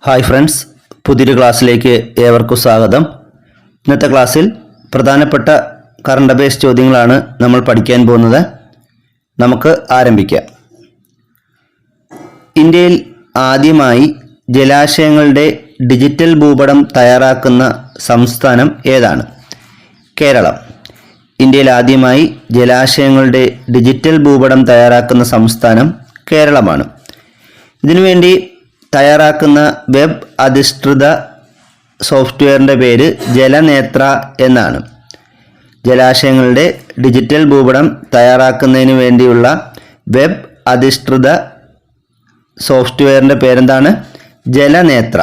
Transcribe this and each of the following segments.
Hi friends, പുതിയൊരു ക്ലാസ്സിലേക്ക് ഏവർക്കും സ്വാഗതം. ഇന്നത്തെ ക്ലാസ്സിൽ പ്രധാനപ്പെട്ട കറണ്ട് അഫയേഴ്സ് ചോദ്യങ്ങളാണ് നമ്മൾ പഠിക്കാൻ പോകുന്നത്. നമുക്ക് ആരംഭിക്കാം. ഇന്ത്യയിൽ ആദ്യമായി ജലാശയങ്ങളുടെ ഡിജിറ്റൽ ഭൂപടം തയ്യാറാക്കുന്ന സംസ്ഥാനം ഏതാണ്? കേരളം. ഇന്ത്യയിൽ ആദ്യമായി ജലാശയങ്ങളുടെ ഡിജിറ്റൽ ഭൂപടം തയ്യാറാക്കുന്ന സംസ്ഥാനം കേരളമാണ്. ഇതിനുവേണ്ടി തയ്യാറാക്കുന്ന വെബ് അധിഷ്ഠിത സോഫ്റ്റ്വെയറിൻ്റെ പേര് ജലനേത്ര എന്നാണ്. ജലാശയങ്ങളുടെ ഡിജിറ്റൽ ഭൂപടം തയ്യാറാക്കുന്നതിന് വേണ്ടിയുള്ള വെബ് അധിഷ്ഠിത സോഫ്റ്റ്വെയറിൻ്റെ പേരെന്താണ്? ജലനേത്ര.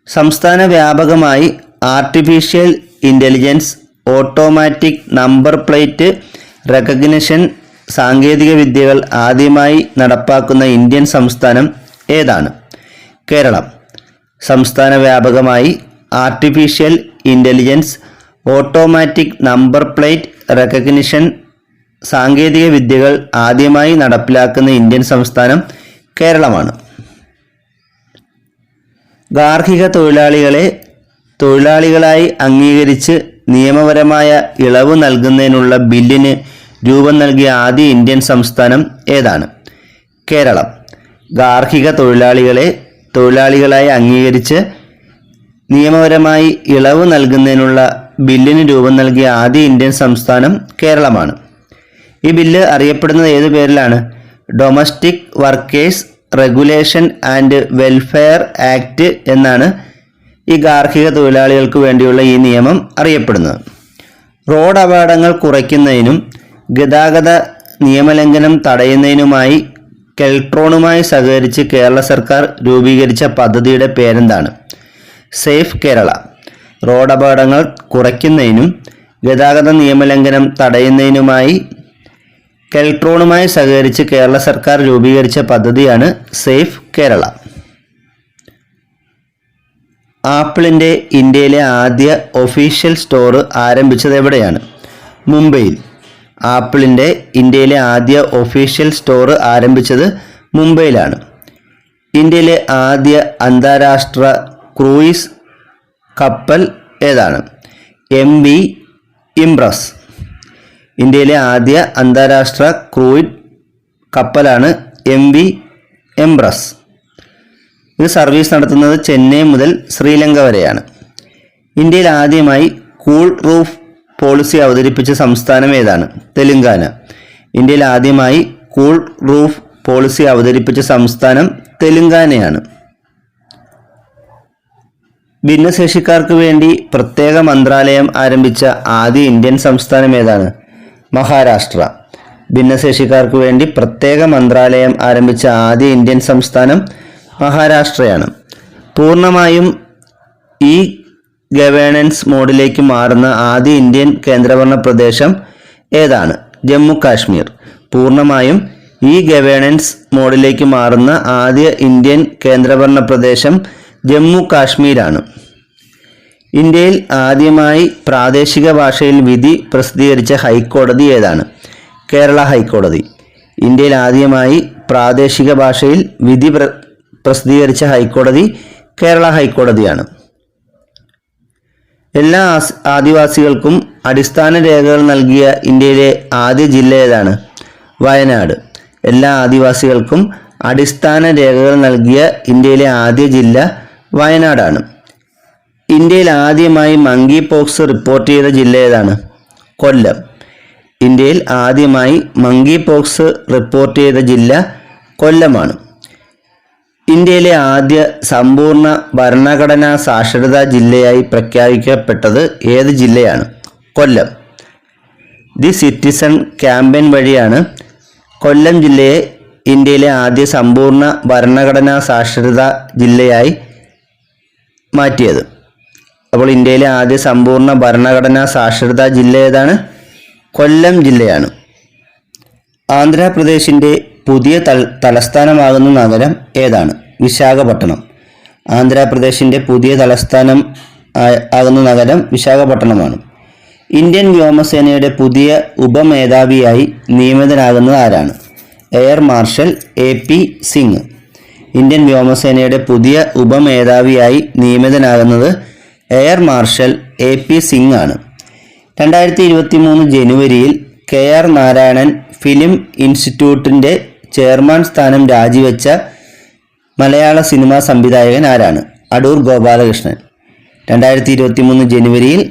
സംസ്ഥാന വ്യാപകമായി artificial intelligence, automatic number plate recognition സാങ്കേതിക വിദ്യകൾ ആദ്യമായി നടപ്പാക്കുന്ന ഇന്ത്യൻ സംസ്ഥാനം ഏതാണ്? കേരളം. സംസ്ഥാന വ്യാപകമായി artificial intelligence, automatic number plate recognition സാങ്കേതിക വിദ്യകൾ ആദ്യമായി നടപ്പിലാക്കുന്ന ഇന്ത്യൻ സംസ്ഥാനം കേരളമാണ്. ഗാർഹിക തൊഴിലാളികളെ തൊഴിലാളികളായി അംഗീകരിച്ച് നിയമപരമായ ഇളവ് നൽകുന്നതിനുള്ള ബില്ലിന് രൂപം നൽകിയ ആദ്യ ഇന്ത്യൻ സംസ്ഥാനം ഏതാണ്? കേരളം. ഗാർഹിക തൊഴിലാളികളെ തൊഴിലാളികളായി അംഗീകരിച്ച് നിയമപരമായി ഇളവ് നൽകുന്നതിനുള്ള ബില്ലിന് രൂപം നൽകിയ ആദ്യ ഇന്ത്യൻ സംസ്ഥാനം കേരളമാണ്. ഈ ബില്ല് അറിയപ്പെടുന്നത് ഏതു പേരിലാണ്? Domestic workers regulation and welfare act എന്നാണ് ഈ ഗാർഹിക തൊഴിലാളികൾക്ക് വേണ്ടിയുള്ള ഈ നിയമം അറിയപ്പെടുന്നത്. റോഡ് അപകടങ്ങൾ കുറയ്ക്കുന്നതിനും ഗതാഗത നിയമലംഘനം തടയുന്നതിനുമായി കെൽട്രോണുമായി സഹകരിച്ച് കേരള സർക്കാർ രൂപീകരിച്ച പദ്ധതിയുടെ പേരെന്താണ്? സേഫ് കേരള. റോഡ് അപകടങ്ങൾ കുറയ്ക്കുന്നതിനും ഗതാഗത നിയമലംഘനം തടയുന്നതിനുമായി കെൽട്രോണുമായി സഹകരിച്ച് കേരള സർക്കാർ രൂപീകരിച്ച പദ്ധതിയാണ് സേഫ് കേരള. ആപ്പിളിൻ്റെ ഇന്ത്യയിലെ ആദ്യ ഒഫീഷ്യൽ സ്റ്റോർ ആരംഭിച്ചത് എവിടെയാണ്? മുംബൈയിൽ. ആപ്പിളിൻ്റെ ഇന്ത്യയിലെ ആദ്യ ഒഫീഷ്യൽ സ്റ്റോർ ആരംഭിച്ചത് മുംബൈയിലാണ്. ഇന്ത്യയിലെ ആദ്യ അന്താരാഷ്ട്ര ക്രൂയിസ് കപ്പൽ ഏതാണ്? MV Impress. ഇന്ത്യയിലെ ആദ്യ അന്താരാഷ്ട്ര ക്രൂയിസ് കപ്പലാണ് MV ഇംപ്രസ്. ഇത് സർവീസ് നടത്തുന്നത് ചെന്നൈ മുതൽ ശ്രീലങ്ക വരെയാണ്. ഇന്ത്യയിൽ ആദ്യമായി കൂൾ റൂഫ് പോളിസി അവതരിപ്പിച്ച സംസ്ഥാനം ഏതാണ്? തെലുങ്കാന. ഇന്ത്യയിൽ ആദ്യമായി കൂൾ റൂഫ് പോളിസി അവതരിപ്പിച്ച സംസ്ഥാനം തെലുങ്കാനയാണ്. ഭിന്നശേഷിക്കാർക്ക് വേണ്ടി പ്രത്യേക മന്ത്രാലയം ആരംഭിച്ച ആദ്യ ഇന്ത്യൻ സംസ്ഥാനം ഏതാണ്? മഹാരാഷ്ട്ര. ഭിന്നശേഷിക്കാർക്ക് വേണ്ടി പ്രത്യേക മന്ത്രാലയം ആരംഭിച്ച ആദ്യ ഇന്ത്യൻ സംസ്ഥാനം മഹാരാഷ്ട്രയാണ്. പൂർണ്ണമായും ഈ ഗവേണൻസ് മോഡിലേക്ക് മാറുന്ന ആദ്യ ഇന്ത്യൻ കേന്ദ്രഭരണ പ്രദേശം ഏതാണ്? ജമ്മു കാശ്മീർ. പൂർണ്ണമായും ഈ ഗവേണൻസ് മോഡിലേക്ക് മാറുന്ന ആദ്യ ഇന്ത്യൻ കേന്ദ്രഭരണ പ്രദേശം ജമ്മു കാശ്മീരാണ്. ഇന്ത്യയിൽ ആദ്യമായി പ്രാദേശിക ഭാഷയിൽ വിധി പ്രസിദ്ധീകരിച്ച ഹൈക്കോടതി ഏതാണ്? കേരള ഹൈക്കോടതി. ഇന്ത്യയിൽ ആദ്യമായി പ്രാദേശിക ഭാഷയിൽ വിധി പ്രസിദ്ധീകരിച്ച ഹൈക്കോടതി കേരള ഹൈക്കോടതിയാണ്. എല്ലാ ആദിവാസികൾക്കും അടിസ്ഥാന രേഖകൾ നൽകിയ ഇന്ത്യയിലെ ആദ്യ ജില്ല ഏതാണ്? വയനാട്. എല്ലാ ആദിവാസികൾക്കും അടിസ്ഥാന രേഖകൾ നൽകിയ ഇന്ത്യയിലെ ആദ്യ ജില്ല വയനാടാണ്. ഇന്ത്യയിൽ ആദ്യമായി മങ്കി പോക്സ് റിപ്പോർട്ട് ചെയ്ത ജില്ല ഏതാണ്? കൊല്ലം. ഇന്ത്യയിൽ ആദ്യമായി മങ്കി പോക്സ് റിപ്പോർട്ട് ചെയ്ത ജില്ല കൊല്ലമാണ്. ഇന്ത്യയിലെ ആദ്യ സമ്പൂർണ്ണ ഭരണഘടനാ സാക്ഷരതാ ജില്ലയായി പ്രഖ്യാപിക്കപ്പെട്ടത് ഏത് ജില്ലയാണ്? കൊല്ലം. ദി സിറ്റിസൺ ക്യാമ്പയിൻ വഴിയാണ് കൊല്ലം ജില്ലയെ ഇന്ത്യയിലെ ആദ്യ സമ്പൂർണ്ണ ഭരണഘടനാ സാക്ഷരതാ ജില്ലയായി മാറ്റിയത്. അപ്പോൾ ഇന്ത്യയിലെ ആദ്യ സമ്പൂർണ്ണ ഭരണഘടനാ സാക്ഷരതാ ജില്ല ഏതാണ്? കൊല്ലം ജില്ലയാണ്. ആന്ധ്രാപ്രദേശിൻ്റെ പുതിയ തലസ്ഥാനമാകുന്ന നഗരം ഏതാണ്? വിശാഖപട്ടണം. ആന്ധ്രാപ്രദേശിൻ്റെ പുതിയ തലസ്ഥാനം ആകുന്ന നഗരം വിശാഖപട്ടണമാണ്. ഇന്ത്യൻ വ്യോമസേനയുടെ പുതിയ ഉപമേധാവിയായി നിയമിതനാകുന്നത് ആരാണ്? Air marshal AP Singh. Indian വ്യോമസേനയുടെ പുതിയ ഉപമേധാവിയായി നിയമിതനാകുന്നത് എയർ മാർഷൽ AP സിംഗ് ആണ്. 2023 ജനുവരിയിൽ KR നാരായണൻ ഫിലിം ഇൻസ്റ്റിറ്റ്യൂട്ടിൻ്റെ ചെയർമാൻ സ്ഥാനം രാജിവെച്ച മലയാള സിനിമാ സംവിധായകൻ ആരാണ്? അടൂർ ഗോപാലകൃഷ്ണൻ. 2023 ജനുവരിയിൽ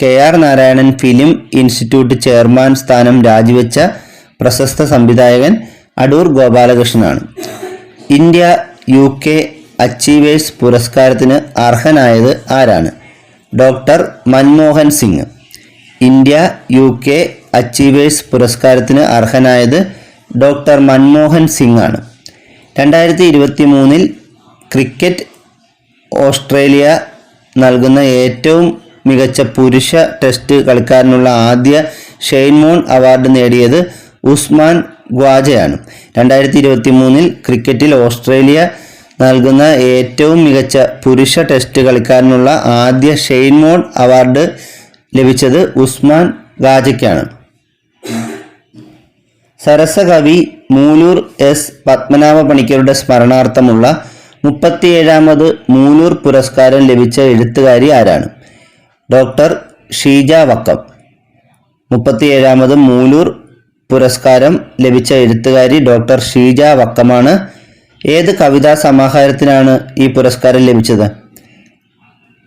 KR Narayanan film institute chairman സ്ഥാനം രാജിവെച്ച പ്രശസ്ത സംവിധായകൻ അടൂർ ഗോപാലകൃഷ്ണനാണ്. ഇന്ത്യ UK അച്ചീവേഴ്സ് പുരസ്കാരത്തിന് അർഹനായത് ആരാണ്? Doctor Manmohan Singh. India UK achievers പുരസ്കാരത്തിന് അർഹനായത് ഡോക്ടർ മൻമോഹൻ സിംഗ് ആണ്. 2023 ക്രിക്കറ്റ് ഓസ്ട്രേലിയ നൽകുന്ന ഏറ്റവും മികച്ച പുരുഷ ടെസ്റ്റ് കളിക്കാരനുള്ള ആദ്യ ഷെയ്ൻ മോൺ അവാർഡ് നേടിയത് ഉസ്മാൻ ഖ്വാജയാണ്. 2023 ക്രിക്കറ്റിൽ ഓസ്ട്രേലിയ നൽകുന്ന ഏറ്റവും മികച്ച പുരുഷ ടെസ്റ്റ് കളിക്കാരനുള്ള ആദ്യ ഷെയ്ൻ മോൺ അവാർഡ് ലഭിച്ചത് ഉസ്മാൻ ഖ്വാജയ്ക്കാണ്. സരസകവി മൂലൂർ S. പത്മനാഭ പണിക്കരുടെ സ്മരണാർത്ഥമുള്ള 37ാമത് മൂലൂർ പുരസ്കാരം ലഭിച്ച എഴുത്തുകാരി ആരാണ്? ഡോക്ടർ ഷീജ വക്കം. 37ാമത് മൂലൂർ പുരസ്കാരം ലഭിച്ച എഴുത്തുകാരി ഡോക്ടർ ഷീജ വക്കമാണ്. ഏത് കവിതാ സമാഹാരത്തിനാണ് ഈ പുരസ്കാരം ലഭിച്ചത്?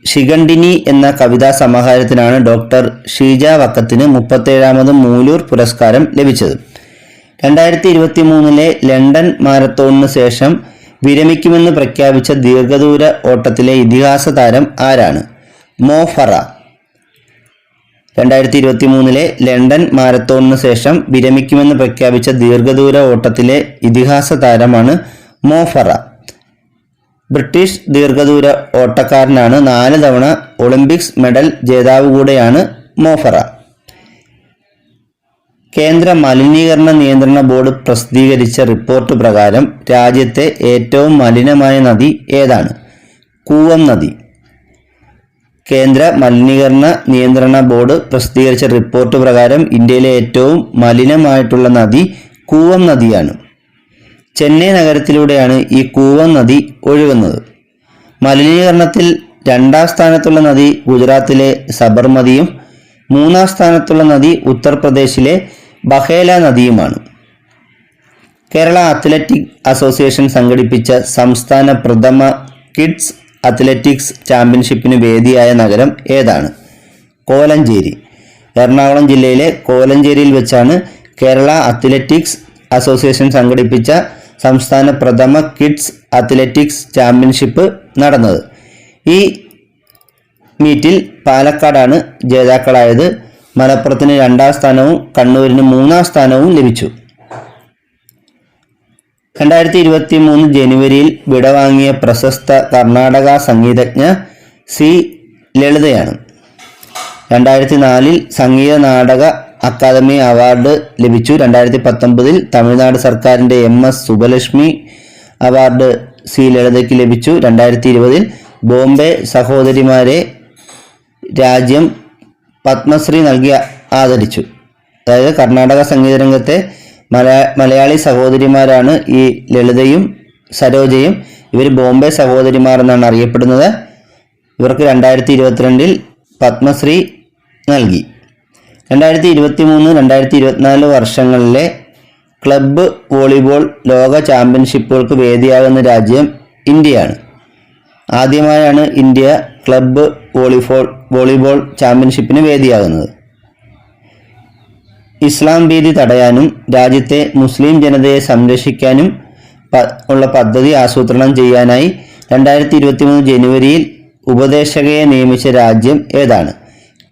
ശിഖണ്ഡിനി എന്ന കവിതാ സമാഹാരത്തിനാണ് ഡോക്ടർ ഷീജ വക്കത്തിന് 37ാമത് മൂലൂർ പുരസ്കാരം ലഭിച്ചത്. 2023 ലണ്ടൻ മാരത്തോണിന് ശേഷം വിരമിക്കുമെന്ന് പ്രഖ്യാപിച്ച ദീർഘദൂര ഓട്ടത്തിലെ ഇതിഹാസ താരം ആരാണ്? മോ ഫറാ. 2023 ലണ്ടൻ മാരത്തോണിന് ശേഷം വിരമിക്കുമെന്ന് പ്രഖ്യാപിച്ച ദീർഘദൂര ഓട്ടത്തിലെ ഇതിഹാസ താരമാണ് മോ ഫറാ. ബ്രിട്ടീഷ് ദീർഘദൂര ഓട്ടക്കാരനാണ്. 4 തവണ ഒളിമ്പിക്സ് മെഡൽ ജേതാവ് കൂടെയാണ് മോ ഫറാ. കേന്ദ്ര മലിനീകരണ നിയന്ത്രണ ബോർഡ് പ്രസിദ്ധീകരിച്ച റിപ്പോർട്ട് പ്രകാരം രാജ്യത്തെ ഏറ്റവും മലിനമായ നദി ഏതാണ്? കൂവം നദി. കേന്ദ്ര മലിനീകരണ നിയന്ത്രണ ബോർഡ് പ്രസിദ്ധീകരിച്ച റിപ്പോർട്ട് പ്രകാരം ഇന്ത്യയിലെ ഏറ്റവും മലിനമായിട്ടുള്ള നദി കൂവം നദിയാണ്. ചെന്നൈ നഗരത്തിലൂടെയാണ് ഈ കൂവം നദി ഒഴുകുന്നത്. മലിനീകരണത്തിൽ 2ാം സ്ഥാനത്തുള്ള നദി ഗുജറാത്തിലെ സബർമതിയും 3ാം സ്ഥാനത്തുള്ള നദി ഉത്തർപ്രദേശിലെ ബഹേല നദിയുമാണ്. കേരള അത്ലറ്റിക് അസോസിയേഷൻ സംഘടിപ്പിച്ച സംസ്ഥാന പ്രഥമ കിഡ്സ് അത്ലറ്റിക്സ് ചാമ്പ്യൻഷിപ്പിന് വേദിയായ നഗരം ഏതാണ്? കോലഞ്ചേരി. എറണാകുളം ജില്ലയിലെ കോലഞ്ചേരിയിൽ വെച്ചാണ് കേരള അത്ലറ്റിക്സ് അസോസിയേഷൻ സംഘടിപ്പിച്ച സംസ്ഥാന പ്രഥമ കിഡ്സ് അത്ലറ്റിക്സ് ചാമ്പ്യൻഷിപ്പ് നടന്നത്. ഈ മീറ്റിൽ പാലക്കാടാണ് ജേതാക്കളായത്. മലപ്പുറത്തിന് 2ാം സ്ഥാനവും കണ്ണൂരിന് 3ാം സ്ഥാനവും ലഭിച്ചു. 2023 ജനുവരിയിൽ വിടവാങ്ങിയ പ്രശസ്ത Karnataka സംഗീതജ്ഞ C. ലളിതയാണ്. 2004 Sangeetha Nataka academy award ലഭിച്ചു. 2019 തമിഴ്നാട് സർക്കാരിൻ്റെ MS സുബലക്ഷ്മി അവാർഡ് C. ലളിതയ്ക്ക് ലഭിച്ചു. 2020 ബോംബെ സഹോദരിമാരെ രാജ്യം പത്മശ്രീ നൽകി ആദരിച്ചു. അതായത് കർണാടക സംഗീത രംഗത്തെ മലയാളി സഹോദരിമാരാണ് ഈ ലളിതയും സരോജയും. ഇവർ ബോംബെ സഹോദരിമാർ എന്നാണ് അറിയപ്പെടുന്നത്. ഇവർക്ക് 2022 പത്മശ്രീ നൽകി. 2023-2024 വർഷങ്ങളിലെ ക്ലബ്ബ് വോളിബോൾ ലോക ചാമ്പ്യൻഷിപ്പുകൾക്ക് വേദിയാകുന്ന രാജ്യം ഇന്ത്യയാണ്. ആദ്യമായാണ് ഇന്ത്യ ക്ലബ്ബ് വോളിബോൾ ചാമ്പ്യൻഷിപ്പിന് വേദിയാകുന്നത്. ഇസ്ലാം ഭീതി തടയാനും രാജ്യത്തെ മുസ്ലിം ജനതയെ സംരക്ഷിക്കാനും ഉള്ള പദ്ധതി ആസൂത്രണം ചെയ്യാനായി 2023 ജനുവരിയിൽ ഉപദേശകയെ നിയമിച്ച രാജ്യം ഏതാണ്?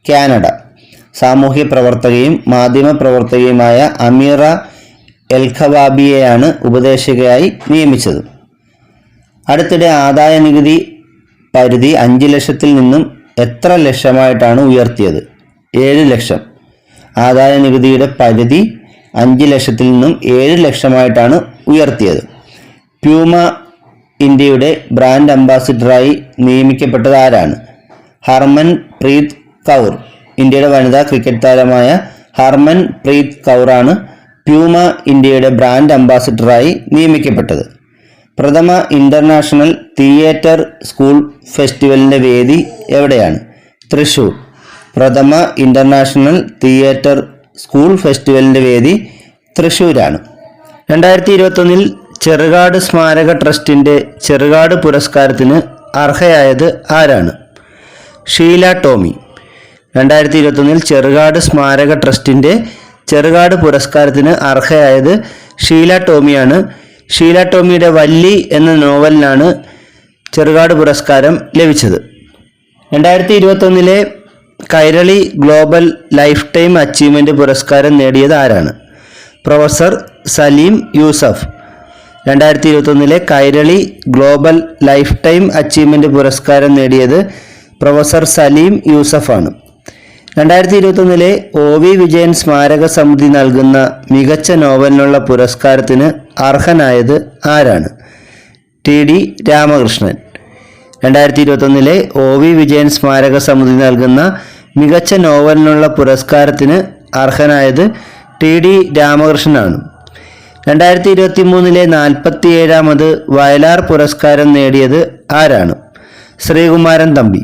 കാനഡ. സാമൂഹ്യ പ്രവർത്തകയും മാധ്യമ പ്രവർത്തകയുമായ അമീറ എൽഖവാബിയെയാണ് ഉപദേശകയായി നിയമിച്ചത്. അടുത്തിടെ ആദായ നികുതി പരിധി 5 ലക്ഷത്തിൽ നിന്നും എത്ര ലക്ഷമായിട്ടാണ് ഉയർത്തിയത്? 7 ലക്ഷം. ആദായ നികുതിയുടെ പരിധി 5 ലക്ഷത്തിൽ നിന്നും 7 ലക്ഷമായിട്ടാണ് ഉയർത്തിയത്. പ്യൂമ ഇന്ത്യയുടെ ബ്രാൻഡ് അംബാസിഡറായി നിയമിക്കപ്പെട്ടത് ആരാണ്? ഹർമൻ പ്രീത് കൗർ. ഇന്ത്യയുടെ വനിതാ ക്രിക്കറ്റ് താരമായ ഹർമൻ പ്രീത് കൗറാണ് പ്യൂമ ഇന്ത്യയുടെ ബ്രാൻഡ് അംബാസിഡറായി നിയമിക്കപ്പെട്ടത്. പ്രഥമ ഇൻ്റർനാഷണൽ തിയേറ്റർ സ്കൂൾ ഫെസ്റ്റിവലിൻ്റെ വേദി എവിടെയാണ്? തൃശ്ശൂർ. പ്രഥമ ഇൻ്റർനാഷണൽ തിയേറ്റർ സ്കൂൾ ഫെസ്റ്റിവലിൻ്റെ വേദി തൃശ്ശൂരാണ്. 2021 ചെറുകാട് സ്മാരക ട്രസ്റ്റിൻ്റെ ചെറുകാട് പുരസ്കാരത്തിന് അർഹയായത് ആരാണ്? ഷീല ടോമി. 2021 ചെറുകാട് സ്മാരക ട്രസ്റ്റിൻ്റെ ചെറുകാട് പുരസ്കാരത്തിന് അർഹയായത് ഷീല ടോമിയാണ്. ഷീല ടോമിയുടെ വല്ലി എന്ന നോവലിനാണ് ചെറുകാട് പുരസ്കാരം ലഭിച്ചത്. 2021 Kairali global lifetime achievement പുരസ്കാരം നേടിയത് ആരാണ്? Professor Saleem Yusuf. 2021 Kairali global lifetime achievement പുരസ്കാരം നേടിയത് പ്രൊഫസർ സലീം യൂസഫാണ്. 2021 OV വിജയൻ സ്മാരക സമിതി നൽകുന്ന മികച്ച നോവലിനുള്ള പുരസ്കാരത്തിന് അർഹനായത് ആരാണ്? TD രാമകൃഷ്ണൻ. 2021 OV വിജയൻ സ്മാരക സമിതി നൽകുന്ന മികച്ച നോവലിനുള്ള പുരസ്കാരത്തിന് അർഹനായത് TD രാമകൃഷ്ണനാണ്. 2023 47ാമത് വയലാർ പുരസ്കാരം നേടിയത് ആരാണ്? ശ്രീകുമാരൻ തമ്പി.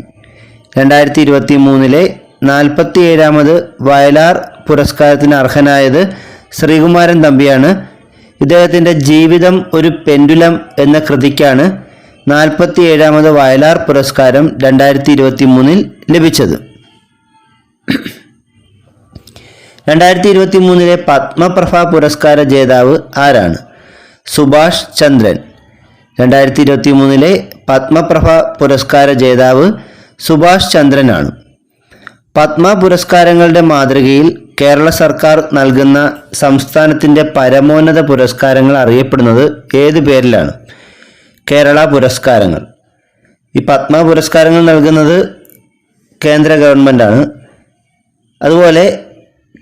2023 47ാമത് വയലാർ പുരസ്കാരത്തിന് അർഹനായത് ശ്രീകുമാരൻ തമ്പിയാണ്. ഇദ്ദേഹത്തിൻ്റെ ജീവിതം ഒരു പെൻഡുലം എന്ന കൃതിക്കാണ് 47ാമത് വയലാർ പുരസ്കാരം 2023 ലഭിച്ചത്. 2023 പത്മപ്രഭ പുരസ്കാര ജേതാവ് ആരാണ്? സുഭാഷ് ചന്ദ്രൻ. 2023 പത്മപ്രഭ പുരസ്കാര ജേതാവ് സുഭാഷ് ചന്ദ്രനാണ്. പത്മ പുരസ്കാരങ്ങളുടെ മാതൃകയിൽ കേരള സർക്കാർ നൽകുന്ന സംസ്ഥാനത്തിൻ്റെ പരമോന്നത പുരസ്കാരങ്ങൾ അറിയപ്പെടുന്നത് ഏത് പേരിലാണ്? കേരള പുരസ്കാരങ്ങൾ. ഈ പത്മ പുരസ്കാരങ്ങൾ നൽകുന്നത് കേന്ദ്ര ഗവൺമെൻറ്റാണ്. അതുപോലെ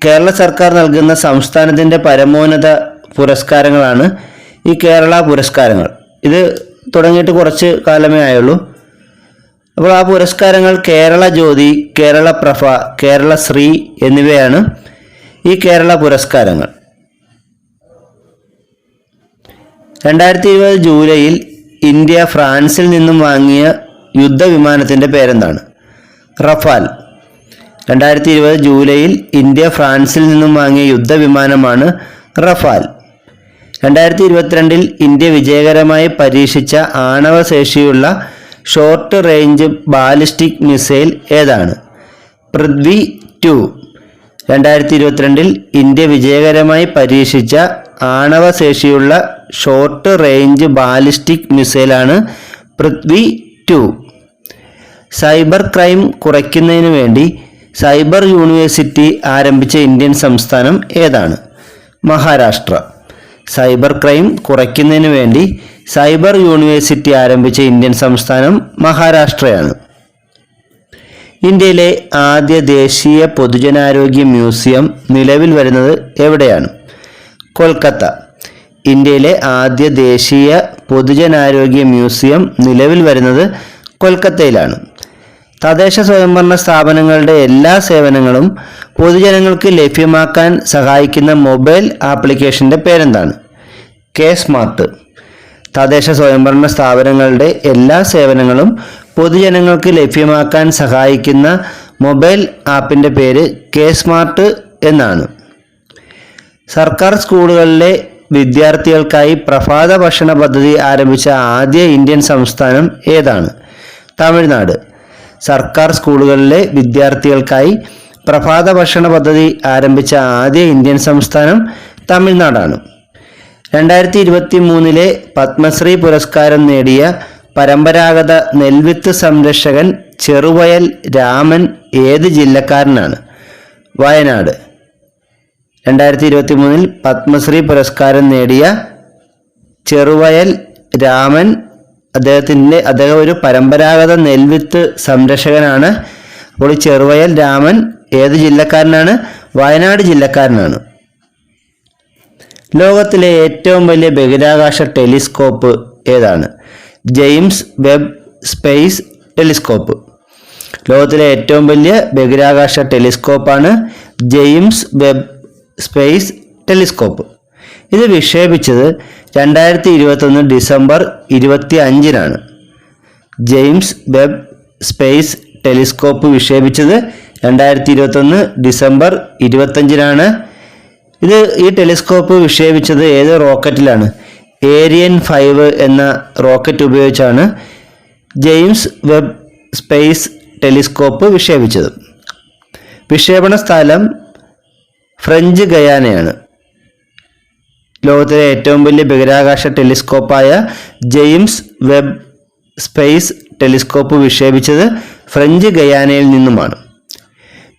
കേരള സർക്കാർ നൽകുന്ന സംസ്ഥാനത്തിൻ്റെ പരമോന്നത പുരസ്കാരങ്ങളാണ് ഈ കേരള പുരസ്കാരങ്ങൾ. ഇത് തുടങ്ങിയിട്ട് കുറച്ച് കാലമേ ആയുള്ളൂ. അപ്പോൾ ആ പുരസ്കാരങ്ങൾ കേരള ജ്യോതി, കേരള പ്രഭ, കേരള ശ്രീ എന്നിവയാണ് ഈ കേരള പുരസ്കാരങ്ങൾ. 2020 ജൂലൈയിൽ ഇന്ത്യ ഫ്രാൻസിൽ നിന്നും വാങ്ങിയ യുദ്ധവിമാനത്തിൻ്റെ പേരെന്താണ്? റഫാൽ. 2020 ജൂലൈയിൽ ഇന്ത്യ ഫ്രാൻസിൽ നിന്നും വാങ്ങിയ യുദ്ധവിമാനമാണ് റഫാൽ. 2022 ഇന്ത്യ വിജയകരമായി പരീക്ഷിച്ച ആണവശേഷിയുള്ള ഷോർട്ട് റേഞ്ച് ബാലിസ്റ്റിക് മിസൈൽ ഏതാണ്? പൃഥ്വി 2. 2022 ഇന്ത്യ വിജയകരമായി പരീക്ഷിച്ച ആണവശേഷിയുള്ള ഷോർട്ട് റേഞ്ച് ബാലിസ്റ്റിക് മിസൈലാണ് പൃഥ്വി 2. സൈബർ ക്രൈം കുറയ്ക്കുന്നതിന് വേണ്ടി സൈബർ യൂണിവേഴ്സിറ്റി ആരംഭിച്ച ഇന്ത്യൻ സംസ്ഥാനം ഏതാണ്? മഹാരാഷ്ട്ര. സൈബർ ക്രൈം കുറയ്ക്കുന്നതിന് വേണ്ടി സൈബർ യൂണിവേഴ്സിറ്റി ആരംഭിച്ച ഇന്ത്യൻ സംസ്ഥാനം മഹാരാഷ്ട്രയാണ്. ഇന്ത്യയിലെ ആദ്യ ദേശീയ പൊതുജനാരോഗ്യ മ്യൂസിയം നിലവിൽ വരുന്നത് എവിടെയാണ്? കൊൽക്കത്ത. ഇന്ത്യയിലെ ആദ്യ ദേശീയ പൊതുജനാരോഗ്യ മ്യൂസിയം നിലവിൽ വരുന്നത് കൊൽക്കത്തയിലാണ്. തദ്ദേശ സ്വയംഭരണ സ്ഥാപനങ്ങളുടെ എല്ലാ സേവനങ്ങളും പൊതുജനങ്ങൾക്ക് ലഭ്യമാക്കാൻ സഹായിക്കുന്ന മൊബൈൽ ആപ്ലിക്കേഷൻ്റെ പേരെന്താണ്? K smart. തദ്ദേശ സ്വയംഭരണ സ്ഥാപനങ്ങളുടെ എല്ലാ സേവനങ്ങളും പൊതുജനങ്ങൾക്ക് ലഭ്യമാക്കാൻ സഹായിക്കുന്ന മൊബൈൽ ആപ്പിൻ്റെ പേര് കെ സ്മാർട്ട് എന്നാണ്. സർക്കാർ സ്കൂളുകളിലെ വിദ്യാർത്ഥികൾക്കായി പ്രഭാത ഭക്ഷണ പദ്ധതി ആരംഭിച്ച ആദ്യ ഇന്ത്യൻ സംസ്ഥാനം ഏതാണ്? തമിഴ്നാട്. സർക്കാർ സ്കൂളുകളിലെ വിദ്യാർത്ഥികൾക്കായി പ്രഭാത ഭക്ഷണ പദ്ധതി ആരംഭിച്ച ആദ്യ ഇന്ത്യൻ സംസ്ഥാനം തമിഴ്നാടാണ്. 2023 പത്മശ്രീ പുരസ്കാരം നേടിയ പരമ്പരാഗത നെൽവിത്ത് സംരക്ഷകൻ ചെറുവയൽ രാമൻ ഏത് ജില്ലക്കാരനാണ്? വയനാട്. 2023 പത്മശ്രീ പുരസ്കാരം നേടിയ ചെറുവയൽ രാമൻ അദ്ദേഹം ഒരു പരമ്പരാഗത നെൽവിത്ത് സംരക്ഷകനാണ്. അപ്പോൾ ചെറുവയൽ രാമൻ ഏത് ജില്ലക്കാരനാണ്? വയനാട് ജില്ലക്കാരനാണ്. ലോകത്തിലെ ഏറ്റവും വലിയ ബഹിരാകാശ ടെലിസ്കോപ്പ് ഏതാണ്? James Webb space telescope. ലോകത്തിലെ ഏറ്റവും വലിയ ബഹിരാകാശ ടെലിസ്കോപ്പാണ് ജെയിംസ് വെബ് സ്പേസ് ടെലിസ്കോപ്പ്. ഇത് വിക്ഷേപിച്ചത് 2021 ഡിസംബർ 25-നാണ്. ജെയിംസ് വെബ് സ്പേസ് ടെലിസ്കോപ്പ് വിക്ഷേപിച്ചത് 2021 ഡിസംബർ 25-നാണ്. ഈ ടെലിസ്കോപ്പ് വിക്ഷേപിച്ചത് ഏത് റോക്കറ്റിലാണ്? ഏരിയൻ 5 എന്ന റോക്കറ്റ് ഉപയോഗിച്ചാണ് ജെയിംസ് വെബ് സ്പേസ് ടെലിസ്കോപ്പ് വിക്ഷേപിച്ചത്. വിക്ഷേപണ സ്ഥലം ഫ്രഞ്ച് ഗയാനയാണ്. ലോകത്തിലെ ഏറ്റവും വലിയ ബഹിരാകാശ ടെലിസ്കോപ്പായ ജെയിംസ് വെബ് സ്പേസ് ടെലിസ്കോപ്പ് വിക്ഷേപിച്ചത് ഫ്രഞ്ച് ഗയാനയിൽ നിന്നുമാണ്.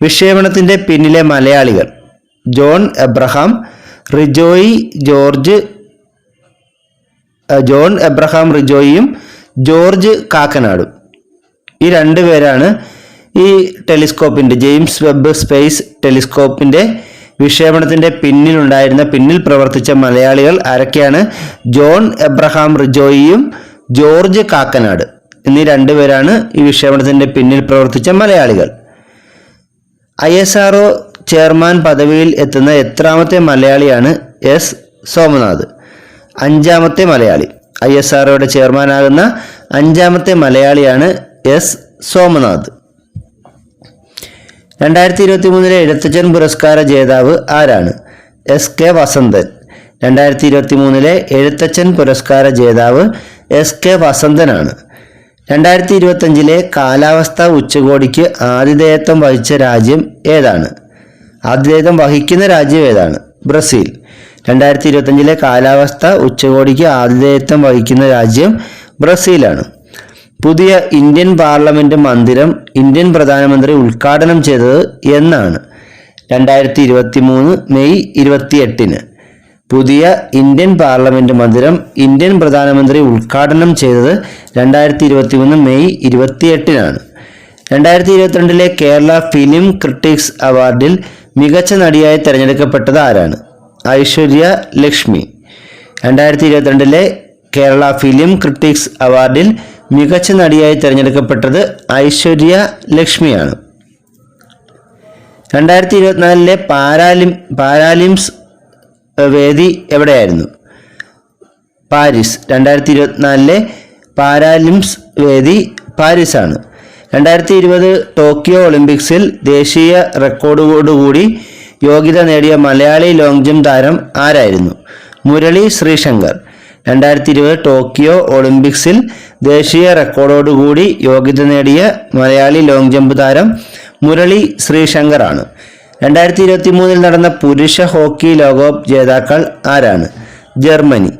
വിക്ഷേപണത്തിൻ്റെ പിന്നിലെ മലയാളികൾ ജോൺ എബ്രഹാം റിജോയിയും ജോർജ് കാക്കനാടും. ഈ രണ്ടുപേരാണ് ഈ ടെലിസ്കോപ്പിൻ്റെ ജെയിംസ് വെബ് സ്പേസ് ടെലിസ്കോപ്പിൻ്റെ വിക്ഷേപണത്തിൻ്റെ പിന്നിൽ പ്രവർത്തിച്ച മലയാളികൾ ആരൊക്കെയാണ്? ജോൺ എബ്രഹാം റിജോയിയും ജോർജ് കാക്കനാട് എന്നീ രണ്ടുപേരാണ് ഈ വിക്ഷേപണത്തിൻ്റെ പിന്നിൽ പ്രവർത്തിച്ച മലയാളികൾ. ISRO ചെയർമാൻ പദവിയിൽ എത്തുന്ന എത്രാമത്തെ മലയാളിയാണ്? എസ് സോമനാഥ്. 5ാമത്തെ മലയാളി. ISROയുടെ ചെയർമാനാകുന്ന 5ാമത്തെ മലയാളിയാണ് എസ് സോമനാഥ്. 2023 എഴുത്തച്ഛൻ പുരസ്കാര ജേതാവ് ആരാണ്? SK വസന്തൻ. 2023 എഴുത്തച്ഛൻ പുരസ്കാര ജേതാവ് SK വസന്തനാണ്. 2025 കാലാവസ്ഥാ ഉച്ചകോടിക്ക് ആതിഥേയത്വം വഹിച്ച രാജ്യം ഏതാണ്? ആതിഥേയത്വം വഹിക്കുന്ന രാജ്യം ഏതാണ്? ബ്രസീൽ. 2025 കാലാവസ്ഥാ ഉച്ചകോടിക്ക് ആതിഥേയത്വം വഹിക്കുന്ന രാജ്യം ബ്രസീലാണ്. പുതിയ ഇന്ത്യൻ പാർലമെന്റ് മന്ദിരം ഇന്ത്യൻ പ്രധാനമന്ത്രി ഉദ്ഘാടനം ചെയ്തത് എന്നാണ്? 2023 മെയ് 28-ന്. പുതിയ ഇന്ത്യൻ പാർലമെന്റ് മന്ദിരം ഇന്ത്യൻ പ്രധാനമന്ത്രി ഉദ്ഘാടനം ചെയ്തത് 2023 മെയ് 28-നാണ്. 2022 കേരള ഫിലിം ക്രിട്ടിക്സ് അവാർഡിൽ മികച്ച നടിയായി തിരഞ്ഞെടുക്കപ്പെട്ടത് ആരാണ്? ഐശ്വര്യ ലക്ഷ്മി. 2022 കേരള ഫിലിം ക്രിട്ടിക്സ് അവാർഡിൽ മികച്ച നടിയായി തിരഞ്ഞെടുക്കപ്പെട്ടത് ഐശ്വര്യ ലക്ഷ്മിയാണ്. 2024 പാരാലിമ്പിക്സ് വേദി എവിടെയായിരുന്നു? പാരീസ്. 2024 പാരാലിമ്പിക്സ് വേദി പാരീസാണ്. 2020 ടോക്കിയോ ഒളിമ്പിക്സിൽ ദേശീയ റെക്കോർഡോടുകൂടി യോഗ്യത നേടിയ മലയാളി ലോങ് ജമ്പ് താരം ആരായിരുന്നു? മുരളി ശ്രീശങ്കർ. 2020 ടോക്കിയോ ഒളിമ്പിക്സിൽ ദേശീയ റെക്കോർഡോടുകൂടി യോഗ്യത നേടിയ മലയാളി ലോങ് ജമ്പ് താരം മുരളി ശ്രീശങ്കർ ആണ്. 2023 നടന്ന പുരുഷ ഹോക്കി ലോകകപ്പ് ജേതാക്കൾ ആരാണ്? ജർമ്മനി.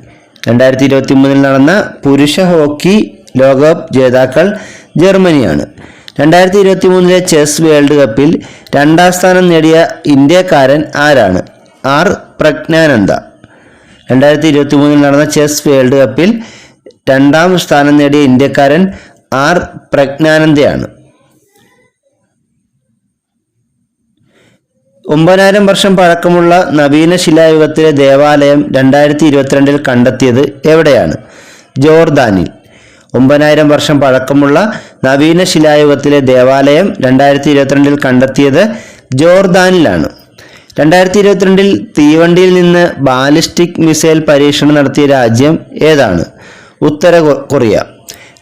2023 നടന്ന പുരുഷ ഹോക്കി ലോകകപ്പ് ജേതാക്കൾ ജർമ്മനിയാണ്. 2023 ചെസ് വേൾഡ് കപ്പിൽ 2ാം സ്ഥാനം നേടിയ ഇന്ത്യക്കാരൻ ആരാണ്? ആർ പ്രജ്ഞാനന്ദ. 2023 നടന്ന ചെസ് വേൾഡ് കപ്പിൽ 2ാം സ്ഥാനം നേടിയ ഇന്ത്യക്കാരൻ ആർ പ്രജ്ഞാനന്ദയാണ്. 9000 വർഷം പഴക്കമുള്ള നവീന ശിലായുഗത്തിലെ ദേവാലയം 2022 കണ്ടെത്തിയത് എവിടെയാണ്? ജോർദാനിൽ. 9000 വർഷം പഴക്കമുള്ള നവീന ശിലായുഗത്തിലെ ദേവാലയം 2022 കണ്ടെത്തിയത് ജോർദാനിലാണ്. 2022 തീവണ്ടിയിൽ നിന്ന് ബാലിസ്റ്റിക് മിസൈൽ പരീക്ഷണം നടത്തിയ രാജ്യം ഏതാണ്? ഉത്തര കൊറിയ.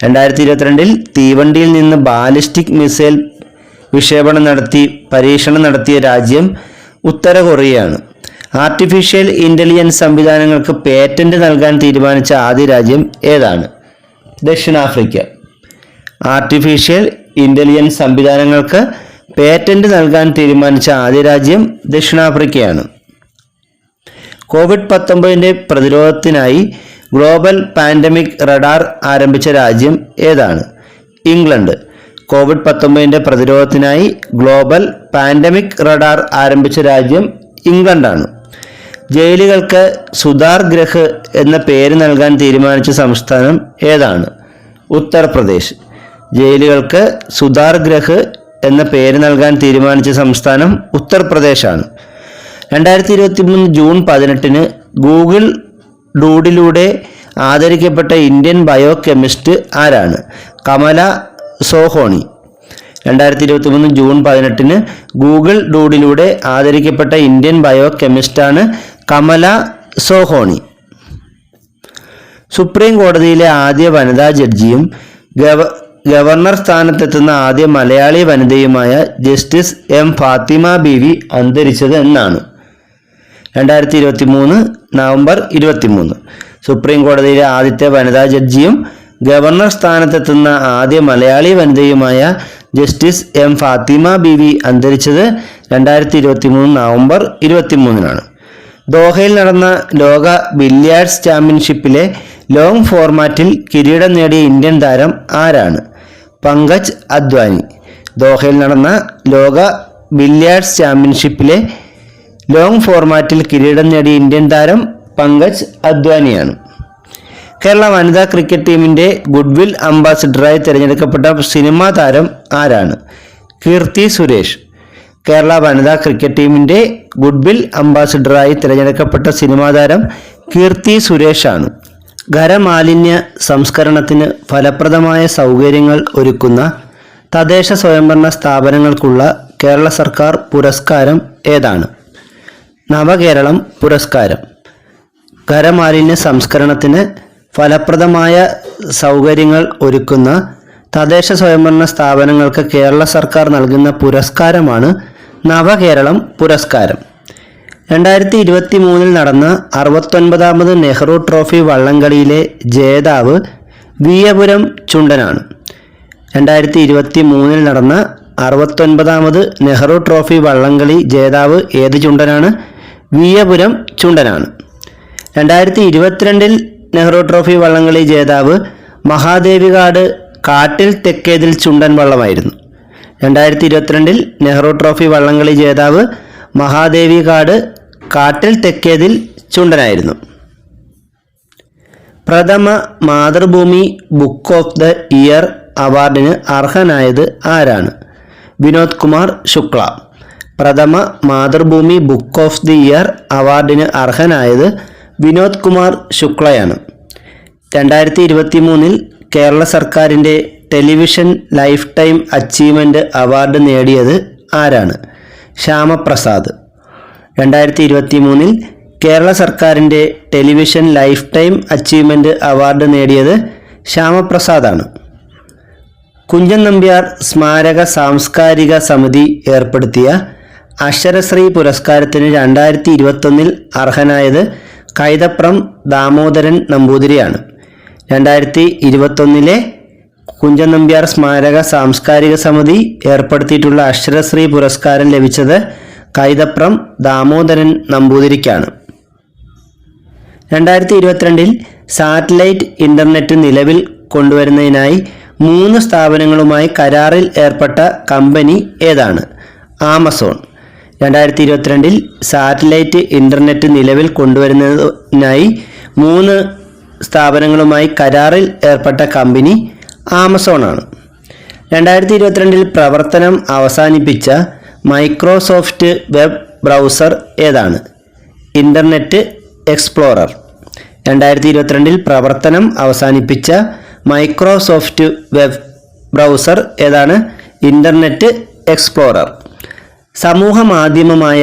2022 തീവണ്ടിയിൽ നിന്ന് ബാലിസ്റ്റിക് മിസൈൽ പരീക്ഷണം നടത്തിയ രാജ്യം ഉത്തര കൊറിയയാണ്. ആർട്ടിഫിഷ്യൽ ഇന്റലിജൻസ് സംവിധാനങ്ങൾക്ക് പേറ്റന്റ് നൽകാൻ തീരുമാനിച്ച ആദ്യ രാജ്യം ഏതാണ്? ദക്ഷിണാഫ്രിക്ക. ആർട്ടിഫിഷ്യൽ ഇന്റലിജൻസ് സംവിധാനങ്ങൾക്ക് പേറ്റന്റ് നൽകാൻ തീരുമാനിച്ച ആദ്യ രാജ്യം ദക്ഷിണാഫ്രിക്കയാണ്. COVID-19 പ്രതിരോധത്തിനായി ഗ്ലോബൽ പാൻഡമിക് റഡാർ ആരംഭിച്ച രാജ്യം ഏതാണ്? ഇംഗ്ലണ്ട്. COVID-19 പ്രതിരോധത്തിനായി ഗ്ലോബൽ പാൻഡമിക് റഡാർ ആരംഭിച്ച രാജ്യം ഇംഗ്ലണ്ടാണ്. ജയിലുകൾക്ക് സുധാർ ഗ്രഹ് എന്ന പേര് നൽകാൻ തീരുമാനിച്ച സംസ്ഥാനം ഏതാണ്? ഉത്തർപ്രദേശ്. ജയിലുകൾക്ക് സുധാർ ഗ്രഹ് എന്ന പേര് നൽകാൻ തീരുമാനിച്ച സംസ്ഥാനം ഉത്തർപ്രദേശാണ്. 2023 ജൂൺ 18-ന് ഗൂഗിൾ ഡൂഡിലൂടെ ആദരിക്കപ്പെട്ട ഇന്ത്യൻ ബയോ കെമിസ്റ്റ് ആരാണ്? കമല സോഹോണി. 2023 ജൂൺ 18-ന് ഗൂഗിൾ ഡൂഡിലൂടെ ആദരിക്കപ്പെട്ട ഇന്ത്യൻ ബയോ കെമിസ്റ്റാണ് കമല സോഹോണി. സുപ്രീം കോടതിയിലെ ആദ്യ വനിതാ ജഡ്ജിയും ഗവർണർ സ്ഥാനത്തെത്തുന്ന ആദ്യ മലയാളി വനിതയുമായ ജസ്റ്റിസ് എം ഫാത്തിമ ബീവി അന്തരിച്ചത് എന്നാണ്? 2023 നവംബർ 23. സുപ്രീം കോടതിയിലെ ആദ്യത്തെ വനിതാ ജഡ്ജിയും ഗവർണർ സ്ഥാനത്തെത്തുന്ന ആദ്യ മലയാളി വനിതയുമായ ജസ്റ്റിസ് എം ഫാത്തിമ ബീവി അന്തരിച്ചത് 2023 നവംബർ 23. ദോഹയിൽ നടന്ന ലോക ബില്യാർഡ്സ് ചാമ്പ്യൻഷിപ്പിലെ ലോങ് ഫോർമാറ്റിൽ കിരീടം നേടിയ ഇന്ത്യൻ താരം ആരാണ്? പങ്കജ് അദ്വാനി. ദോഹയിൽ നടന്ന ലോക ബില്യാർഡ്സ് ചാമ്പ്യൻഷിപ്പിലെ ലോങ് ഫോർമാറ്റിൽ കിരീടം നേടിയ ഇന്ത്യൻ താരം പങ്കജ് അദ്വാനിയാണ്. കേരള വനിതാ ക്രിക്കറ്റ് ടീമിൻ്റെ ഗുഡ്വിൽ അംബാസിഡറായി തിരഞ്ഞെടുക്കപ്പെട്ട സിനിമാ താരം ആരാണ്? കീർത്തി സുരേഷ്. കേരള വനിതാ ക്രിക്കറ്റ് ടീമിൻ്റെ ഗുഡ്വിൽ അംബാസിഡറായി തിരഞ്ഞെടുക്കപ്പെട്ട സിനിമാ താരം കീർത്തി സുരേഷാണ്. ഖരമാലിന്യ സംസ്കരണത്തിന് ഫലപ്രദമായ സൗകര്യങ്ങൾ ഒരുക്കുന്ന തദ്ദേശ സ്വയംഭരണ സ്ഥാപനങ്ങൾക്കുള്ള കേരള സർക്കാർ പുരസ്കാരം ഏതാണ്? നവകേരളം പുരസ്കാരം. ഖരമാലിന്യ സംസ്കരണത്തിന് ഫലപ്രദമായ സൗകര്യങ്ങൾ ഒരുക്കുന്ന തദ്ദേശ സ്വയംഭരണ സ്ഥാപനങ്ങൾക്ക് കേരള സർക്കാർ നൽകുന്ന പുരസ്കാരമാണ് നവകേരളം പുരസ്കാരം. 2023 നടന്ന 69ാമത് നെഹ്റു ട്രോഫി വള്ളംകളിയിലെ ജേതാവ് വിയപുരം ചുണ്ടനാണ്. 2023 നടന്ന 69ാമത് നെഹ്റു ട്രോഫി വള്ളംകളി ജേതാവ് ഏത് ചുണ്ടനാണ്? വിയപുരം ചുണ്ടനാണ്. 2022 നെഹ്റു ട്രോഫി വള്ളംകളി ജേതാവ് മഹാദേവികാട് കാട്ടിൽ തെക്കേതിൽ ചുണ്ടൻ വള്ളമായിരുന്നു. 2022 നെഹ്റു ട്രോഫി വള്ളംകളി ജേതാവ് മഹാദേവികാട് കാട്ടിൽ തെക്കേതിൽ ചുണ്ടനായിരുന്നു. പ്രഥമ Mathrubhumi book of the year അവാർഡിന് അർഹനായത് ആരാണ്? വിനോദ് കുമാർ ശുക്ല. പ്രഥമ Mathrubhumi book of the year അവാർഡിന് അർഹനായത് വിനോദ് കുമാർ ശുക്ലയാണ്. 2023 കേരള സർക്കാരിൻ്റെ television life time achievement award നേടിയത് ആരാണ്? ശ്യാമപ്രസാദ്. 2023 കേരള സർക്കാരിൻ്റെ television life time achievement award നേടിയത് ശ്യാമപ്രസാദാണ്. കുഞ്ചൻ നമ്പ്യാർ സ്മാരക സാംസ്കാരിക സമിതി ഏർപ്പെടുത്തിയ അക്ഷരശ്രീ പുരസ്കാരത്തിന് 2021 അർഹനായത് കൈതപ്രം ദാമോദരൻ നമ്പൂതിരിയാണ്. 2021 കുഞ്ചൻ നമ്പ്യാർ സ്മാരക സാംസ്കാരിക സമിതി ഏർപ്പെടുത്തിയിട്ടുള്ള അക്ഷരശ്രീ പുരസ്കാരം ലഭിച്ചത് കൈതപ്രം ദാമോദരൻ നമ്പൂതിരിക്കാണ്. 2022 സാറ്റലൈറ്റ് ഇൻ്റർനെറ്റ് നിലവിൽ കൊണ്ടുവരുന്നതിനായി 3 സ്ഥാപനങ്ങളുമായി കരാറിൽ ഏർപ്പെട്ട കമ്പനി ഏതാണ്? ആമസോൺ. 2022 സാറ്റലൈറ്റ് ഇൻ്റർനെറ്റ് നിലവിൽ കൊണ്ടുവരുന്നതിനായി 3 സ്ഥാപനങ്ങളുമായി കരാറിൽ ഏർപ്പെട്ട കമ്പനി ആമസോണാണ്. 2022 പ്രവർത്തനം അവസാനിപ്പിച്ച മൈക്രോസോഫ്റ്റ് വെബ് ബ്രൗസർ ഏതാണ്? Internet explorer. 2022 പ്രവർത്തനം അവസാനിപ്പിച്ച മൈക്രോസോഫ്റ്റ് വെബ് ബ്രൗസർ ഏതാണ്? Internet explorer. സമൂഹ മാധ്യമമായ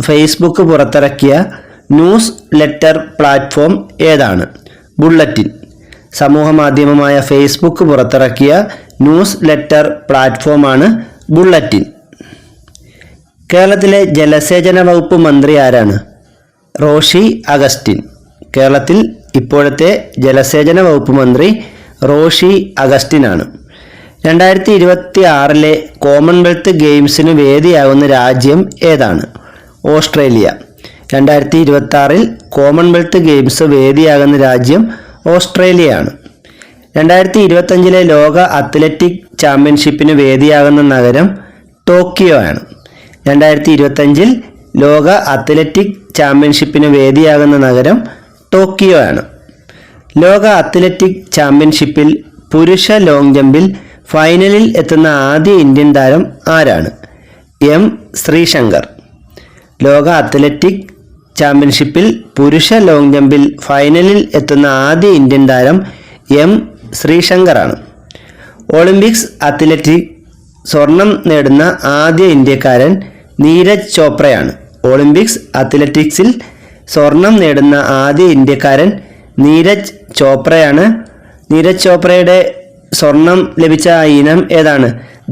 ഫേസ്ബുക്ക് പുറത്തിറക്കിയ ന്യൂസ് ലെറ്റർ പ്ലാറ്റ്ഫോം ഏതാണ്? ബുള്ളറ്റിൻ. സമൂഹ മാധ്യമമായ ഫേസ്ബുക്ക് പുറത്തിറക്കിയ ന്യൂസ് ലെറ്റർ പ്ലാറ്റ്ഫോമാണ് ബുള്ളറ്റിൻ. കേരളത്തിലെ ജലസേചന വകുപ്പ് മന്ത്രി ആരാണ്? റോഷി അഗസ്റ്റിൻ. കേരളത്തിൽ ഇപ്പോഴത്തെ ജലസേചന വകുപ്പ് മന്ത്രി റോഷി അഗസ്റ്റിനാണ്. 2026 കോമൺവെൽത്ത് ഗെയിംസിന് വേദിയാകുന്ന രാജ്യം ഏതാണ്? ഓസ്ട്രേലിയ. 2026 കോമൺവെൽത്ത് ഗെയിംസ് വേദിയാകുന്ന രാജ്യം ഓസ്ട്രേലിയയാണ്. 2025 ലോക അത്ലറ്റിക് ചാമ്പ്യൻഷിപ്പിന് വേദിയാകുന്ന നഗരം ടോക്കിയോ ആണ്. 2025 ലോക അത്ലറ്റിക് ചാമ്പ്യൻഷിപ്പിന് വേദിയാകുന്ന നഗരം ടോക്കിയോ ആണ്. ലോക അത്ലറ്റിക് ചാമ്പ്യൻഷിപ്പിൽ പുരുഷ ലോങ് ജമ്പിൽ ഫൈനലിൽ എത്തുന്ന ആദ്യ ഇന്ത്യൻ താരം ആരാണ്? എം ശ്രീശങ്കർ. ലോക അത്ലറ്റിക് ചാമ്പ്യൻഷിപ്പിൽ പുരുഷ ലോങ് ജമ്പിൽ ഫൈനലിൽ എത്തുന്ന ആദ്യ ഇന്ത്യൻ താരം എം ശ്രീശങ്കറാണ്. ഒളിമ്പിക്സ് അത്ലറ്റിക് സ്വർണം നേടുന്ന ആദ്യ ഇന്ത്യക്കാരൻ നീരജ് ചോപ്രയാണ്. ഒളിമ്പിക്സ് അത്ലറ്റിക്സിൽ സ്വർണം നേടുന്ന ആദ്യ ഇന്ത്യക്കാരൻ നീരജ് ചോപ്രയാണ്. നീരജ് ചോപ്രയുടെ സ്വർണം ലഭിച്ച ഇനം ഏതാണ്?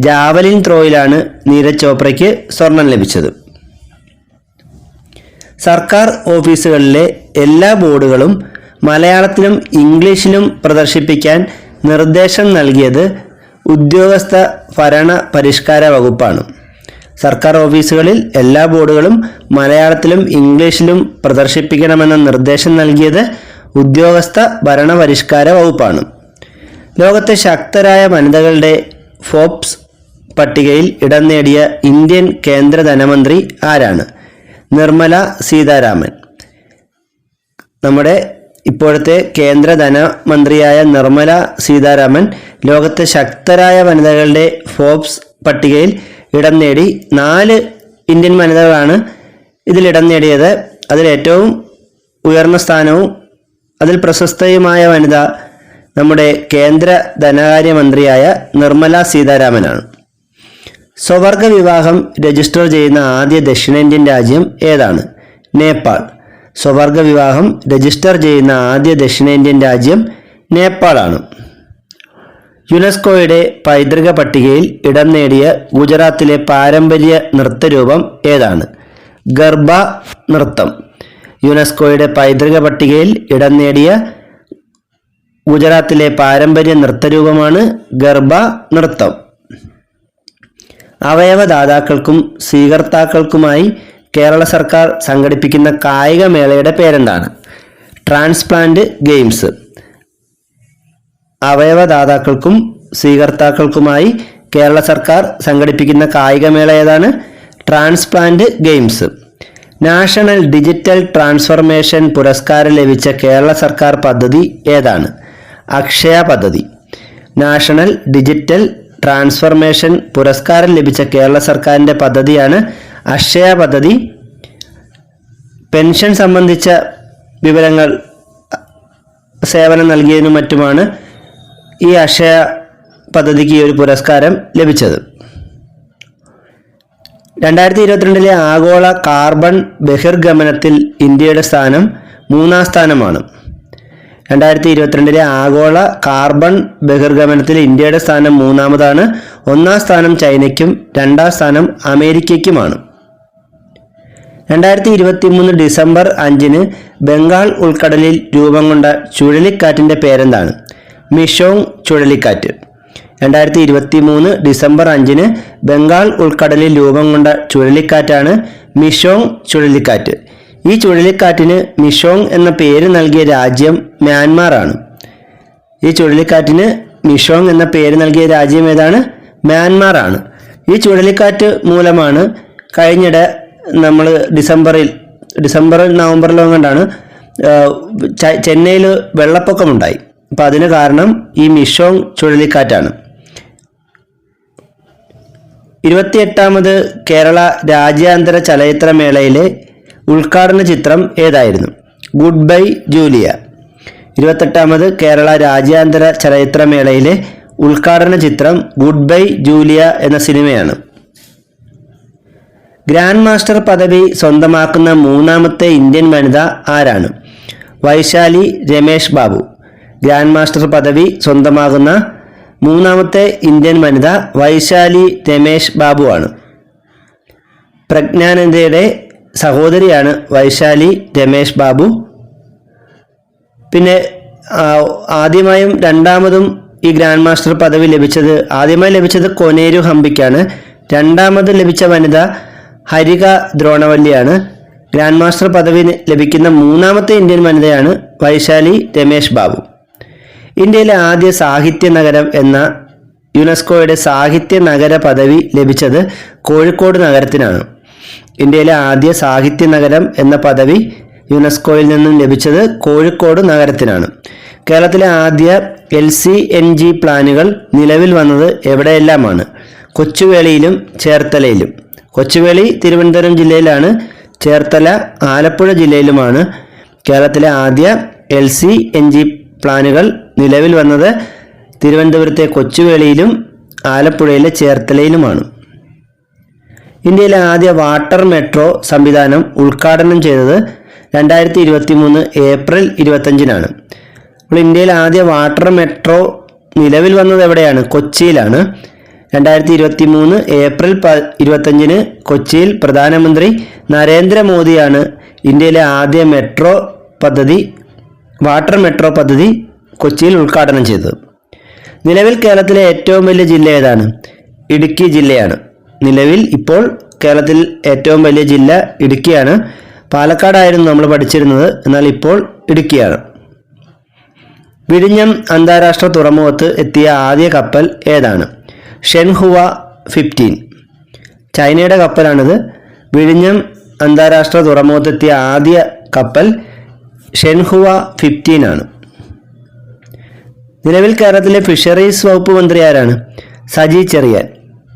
ജാവലിൻ ത്രോയിലാണ് നീരജ് ചോപ്രയ്ക്ക് സ്വർണം ലഭിച്ചത്. സർക്കാർ ഓഫീസുകളിലെ എല്ലാ ബോർഡുകളും മലയാളത്തിലും ഇംഗ്ലീഷിലും പ്രദർശിപ്പിക്കാൻ നിർദ്ദേശം നൽകിയത് ഉദ്യോഗസ്ഥ ഭരണ പരിഷ്കാര വകുപ്പാണ്. സർക്കാർ ഓഫീസുകളിൽ എല്ലാ ബോർഡുകളും മലയാളത്തിലും ഇംഗ്ലീഷിലും പ്രദർശിപ്പിക്കണമെന്ന നിർദ്ദേശം നൽകിയത് ഉദ്യോഗസ്ഥ ഭരണ പരിഷ്കാര വകുപ്പാണ്. ലോകത്തെ ശക്തരായ വനിതകളുടെ ഫോബ്സ് പട്ടികയിൽ ഇടം നേടിയ ഇന്ത്യൻ കേന്ദ്ര ധനമന്ത്രി ആരാണ്? നിർമ്മല സീതാരാമൻ. നമ്മുടെ ഇപ്പോഴത്തെ കേന്ദ്ര ധനമന്ത്രിയായ നിർമ്മല സീതാരാമൻ ലോകത്തെ ശക്തരായ വനിതകളുടെ ഫോബ്സ് പട്ടികയിൽ ഇടം നേടി. 4 ഇന്ത്യൻ വനിതകളാണ് ഇതിലിടം നേടിയത്. അതിലേറ്റവും ഉയർന്ന സ്ഥാനവും അതിൽ പ്രശസ്തയുമായ വനിത നമ്മുടെ കേന്ദ്ര ധനകാര്യമന്ത്രിയായ നിർമ്മല സീതാരാമനാണ്. സ്വവർഗ വിവാഹം രജിസ്റ്റർ ചെയ്യുന്ന ആദ്യ ദക്ഷിണേന്ത്യൻ രാജ്യം ഏതാണ്? നേപ്പാൾ. സ്വവർഗ വിവാഹം രജിസ്റ്റർ ചെയ്യുന്ന ആദ്യ ദക്ഷിണേന്ത്യൻ രാജ്യം നേപ്പാളാണ്. യുനെസ്കോയുടെ പൈതൃക പട്ടികയിൽ ഇടം നേടിയ ഗുജറാത്തിലെ പാരമ്പര്യ നൃത്തരൂപം ഏതാണ്? ഗർഭ നൃത്തം. യുനെസ്കോയുടെ പൈതൃക പട്ടികയിൽ ഇടം നേടിയ ഗുജറാത്തിലെ പാരമ്പര്യ നൃത്തരൂപമാണ് ഗർഭ നൃത്തം. അവയവദാതാക്കൾക്കും സ്വീകർത്താക്കൾക്കുമായി കേരള സർക്കാർ സംഘടിപ്പിക്കുന്ന കായികമേളയുടെ പേരെന്താണ്? Transplant games. അവയവദാതാക്കൾക്കും സ്വീകർത്താക്കൾക്കുമായി കേരള സർക്കാർ സംഘടിപ്പിക്കുന്ന കായികമേള ഏതാണ്? Transplant games. National digital transformation പുരസ്കാരം ലഭിച്ച കേരള സർക്കാർ പദ്ധതി ഏതാണ്? അക്ഷയ പദ്ധതി. നാഷണൽ ഡിജിറ്റൽ ട്രാൻസ്ഫർമേഷൻ പുരസ്കാരം ലഭിച്ച കേരള സർക്കാരിൻ്റെ പദ്ധതിയാണ് അക്ഷയ പദ്ധതി. പെൻഷൻ സംബന്ധിച്ച വിവരങ്ങൾ സേവനം നൽകിയതിനും മറ്റുമാണ് ഈ അക്ഷയ പദ്ധതിക്ക് ഈ ഒരു പുരസ്കാരം ലഭിച്ചത്. 2022 ആഗോള കാർബൺ ബഹിർഗമനത്തിൽ ഇന്ത്യയുടെ സ്ഥാനം 3-ാം സ്ഥാനമാണ്. 2022 ആഗോള കാർബൺ ബഹിർഗമനത്തിൽ ഇന്ത്യയുടെ സ്ഥാനം 3-ാമതാണ്. 1-ാം സ്ഥാനം ചൈനയ്ക്കും 2-ാം സ്ഥാനം അമേരിക്കയ്ക്കുമാണ്. 2023 ഡിസംബർ 5-ന് ബംഗാൾ ഉൾക്കടലിൽ രൂപം കൊണ്ട ചുഴലിക്കാറ്റിൻ്റെ പേരെന്താണ്? മിഷോങ് ചുഴലിക്കാറ്റ്. 2023 ഡിസംബർ 5-ന് ബംഗാൾ ഉൾക്കടലിൽ രൂപം കൊണ്ട ചുഴലിക്കാറ്റാണ് മിഷോങ് ചുഴലിക്കാറ്റ്. ഈ ചുഴലിക്കാറ്റിന് മിഷോങ് എന്ന പേര് നൽകിയ രാജ്യം മ്യാൻമാർ ആണ്. ഈ ചുഴലിക്കാറ്റിന് മിഷോങ് എന്ന പേര് നൽകിയ രാജ്യം ഏതാണ്? മ്യാൻമാർ ആണ്. ഈ ചുഴലിക്കാറ്റ് മൂലമാണ് കഴിഞ്ഞിടെ നമ്മൾ ഡിസംബറിൽ നവംബറിലോ കൊണ്ടാണ് ചെന്നൈയിൽ വെള്ളപ്പൊക്കമുണ്ടായി. അപ്പം അതിന് കാരണം ഈ മിഷോങ് ചുഴലിക്കാറ്റാണ്. 28ാമത് കേരള രാജ്യാന്തര ചലച്ചിത്രമേളയിലെ ഉദ്ഘാടന ചിത്രം ഏതായിരുന്നു? Goodbye Julia. 28ാമത് കേരള രാജ്യാന്തര ചലച്ചിത്രമേളയിലെ ഉദ്ഘാടന ചിത്രം ഗുഡ് ബൈ ജൂലിയ എന്ന സിനിമയാണ്. ഗ്രാൻഡ് മാസ്റ്റർ പദവി സ്വന്തമാക്കുന്ന 3ാമത്തെ ഇന്ത്യൻ വനിത ആരാണ്? വൈശാലി രമേശ് ബാബു. ഗ്രാൻഡ് മാസ്റ്റർ പദവി സ്വന്തമാകുന്ന 3ാമത്തെ ഇന്ത്യൻ വനിത വൈശാലി രമേശ് ബാബു ആണ്. പ്രജ്ഞാനന്ദയുടെ സഹോദരിയാണ് വൈശാലി രമേശ് ബാബു. പിന്നെ ആദ്യമായും രണ്ടാമതും ഈ ഗ്രാൻഡ് മാസ്റ്റർ പദവി ആദ്യമായി ലഭിച്ചത് കൊനേരു ഹംപിക്കാണ്. രണ്ടാമത് ലഭിച്ച വനിത ഹരിക ദ്രോണവല്ലിയാണ്. ഗ്രാൻഡ് മാസ്റ്റർ പദവി ലഭിക്കുന്ന 3ാമത്തെ ഇന്ത്യൻ വനിതയാണ് വൈശാലി രമേശ് ബാബു. ഇന്ത്യയിലെ ആദ്യ സാഹിത്യ നഗരം എന്ന യുനെസ്കോയുടെ സാഹിത്യ നഗര പദവി ലഭിച്ചത് കോഴിക്കോട് നഗരത്തിനാണ്. ഇന്ത്യയിലെ ആദ്യ സാഹിത്യ നഗരം എന്ന പദവി യുനെസ്കോയിൽ നിന്നും ലഭിച്ചത് കോഴിക്കോട് നഗരത്തിനാണ്. കേരളത്തിലെ ആദ്യ LCNG പ്ലാനുകൾ നിലവിൽ വന്നത് എവിടെയെല്ലാമാണ്? കൊച്ചുവേളിയിലും ചേർത്തലയിലും. കൊച്ചുവേളി തിരുവനന്തപുരം ജില്ലയിലാണ്, ചേർത്തല ആലപ്പുഴ ജില്ലയിലുമാണ്. കേരളത്തിലെ ആദ്യ LCNG പ്ലാനുകൾ നിലവിൽ വന്നത് തിരുവനന്തപുരത്തെ കൊച്ചുവേളിയിലും ആലപ്പുഴയിലെ ചേർത്തലയിലുമാണ്. ഇന്ത്യയിലെ ആദ്യ വാട്ടർ മെട്രോ സംവിധാനം ഉദ്ഘാടനം ചെയ്തത് 2023 ഏപ്രിൽ 25-നാണ്. അപ്പോൾ ഇന്ത്യയിൽ ആദ്യ വാട്ടർ മെട്രോ നിലവിൽ വന്നത് എവിടെയാണ്? കൊച്ചിയിലാണ്. 2023 ഏപ്രിൽ 25-ന് കൊച്ചിയിൽ പ്രധാനമന്ത്രി നരേന്ദ്രമോദിയാണ് ഇന്ത്യയിലെ ആദ്യ വാട്ടർ മെട്രോ പദ്ധതി കൊച്ചിയിൽ ഉദ്ഘാടനം ചെയ്തത്. നിലവിൽ കേരളത്തിലെ ഏറ്റവും വലിയ ജില്ല ഏതാണ്? ഇടുക്കി ജില്ലയാണ്. നിലവിൽ ഇപ്പോൾ കേരളത്തിൽ ഏറ്റവും വലിയ ജില്ല ഇടുക്കിയാണ്. പാലക്കാടായിരുന്നു നമ്മൾ പഠിച്ചിരുന്നത്, എന്നാൽ ഇപ്പോൾ ഇടുക്കിയാണ്. വിഴിഞ്ഞം അന്താരാഷ്ട്ര തുറമുഖത്ത് എത്തിയ ആദ്യ കപ്പൽ ഏതാണ്? ഷെൻഹുവ 15. ചൈനയുടെ കപ്പലാണിത്. വിഴിഞ്ഞം അന്താരാഷ്ട്ര തുറമുഖത്തെത്തിയ ആദ്യ കപ്പൽ ഷെൻഹുവ 15 ആണ്. നിലവിൽ കേരളത്തിലെ ഫിഷറീസ് വകുപ്പ് മന്ത്രി ആരാണ്? സജി ചെറിയാൻ.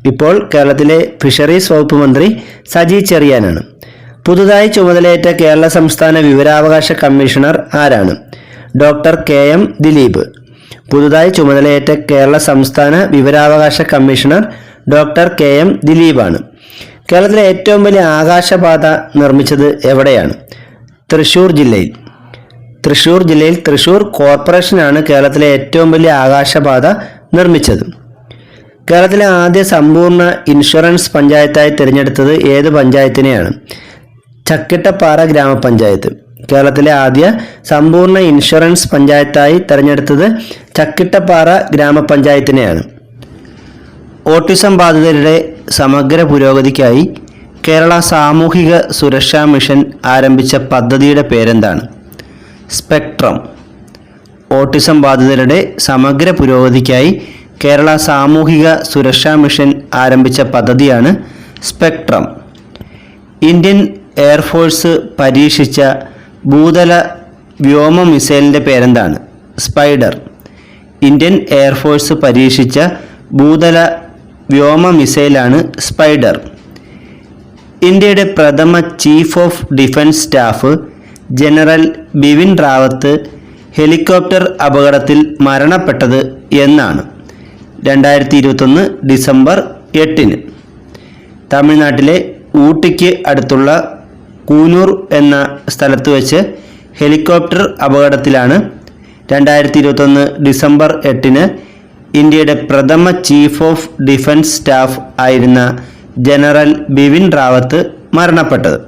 ഇപ്പോൾ കേരളത്തിലെ ഫിഷറീസ് വകുപ്പ് മന്ത്രി സജി ചെറിയാനാണ്. പുതുതായി ചുമതലയേറ്റ കേരള സംസ്ഥാന വിവരാവകാശ കമ്മീഷണർ ആരാണ്? Doctor KM Dileep. പുതുതായി ചുമതലയേറ്റ കേരള സംസ്ഥാന വിവരാവകാശ കമ്മീഷണർ ഡോക്ടർ KM ദിലീപാണ്. കേരളത്തിലെ ഏറ്റവും വലിയ ആകാശപാത നിർമ്മിച്ചത് എവിടെയാണ്? തൃശ്ശൂർ ജില്ലയിൽ. തൃശ്ശൂർ കോർപ്പറേഷനാണ് കേരളത്തിലെ ഏറ്റവും വലിയ ആകാശപാത നിർമ്മിച്ചത്. കേരളത്തിലെ ആദ്യ സമ്പൂർണ്ണ ഇൻഷുറൻസ് പഞ്ചായത്തായി തിരഞ്ഞെടുത്തത് ഏത് പഞ്ചായത്തിനെയാണ്? ചക്കിട്ടപ്പാറ ഗ്രാമപഞ്ചായത്ത്. കേരളത്തിലെ ആദ്യ സമ്പൂർണ്ണ ഇൻഷുറൻസ് പഞ്ചായത്തായി തിരഞ്ഞെടുത്തത് ചക്കിട്ടപ്പാറ ഗ്രാമപഞ്ചായത്തിനെയാണ്. ഓട്ടിസം ബാധിതരുടെ സമഗ്ര പുരോഗതിക്കായി കേരള സാമൂഹിക സുരക്ഷാ മിഷൻ ആരംഭിച്ച പദ്ധതിയുടെ പേരെന്താണ്? സ്പെക്ട്രം. ഓട്ടിസം ബാധിതരുടെ സമഗ്ര പുരോഗതിക്കായി കേരള സാമൂഹിക സുരക്ഷാ മിഷൻ ആരംഭിച്ച പദ്ധതിയാണ് സ്പെക്ട്രം. ഇന്ത്യൻ എയർഫോഴ്സ് പരീക്ഷിച്ച ഭൂതല വ്യോമ മിസൈലിൻ്റെ പേരെന്താണ്? സ്പൈഡർ. ഇന്ത്യൻ എയർഫോഴ്സ് പരീക്ഷിച്ച ഭൂതല വ്യോമ മിസൈലാണ് സ്പൈഡർ. ഇന്ത്യയുടെ പ്രഥമ chief of defence staff general Bipin Rawat helicopter അപകടത്തിൽ മരണപ്പെട്ടത് എന്നാണ്? 2021 ഡിസംബർ 8-ന്. തമിഴ്നാട്ടിലെ ഊട്ടിക്ക് അടുത്തുള്ള കൂനൂർ എന്ന സ്ഥലത്ത് വെച്ച് ഹെലികോപ്റ്റർ അപകടത്തിലാണ് 2021 ഡിസംബർ 8-ന് ഇന്ത്യയുടെ പ്രഥമ ചീഫ് ഓഫ് ഡിഫൻസ് സ്റ്റാഫ് ആയിരുന്ന ജനറൽ ബിപിൻ റാവത്ത് മരണപ്പെട്ടത്.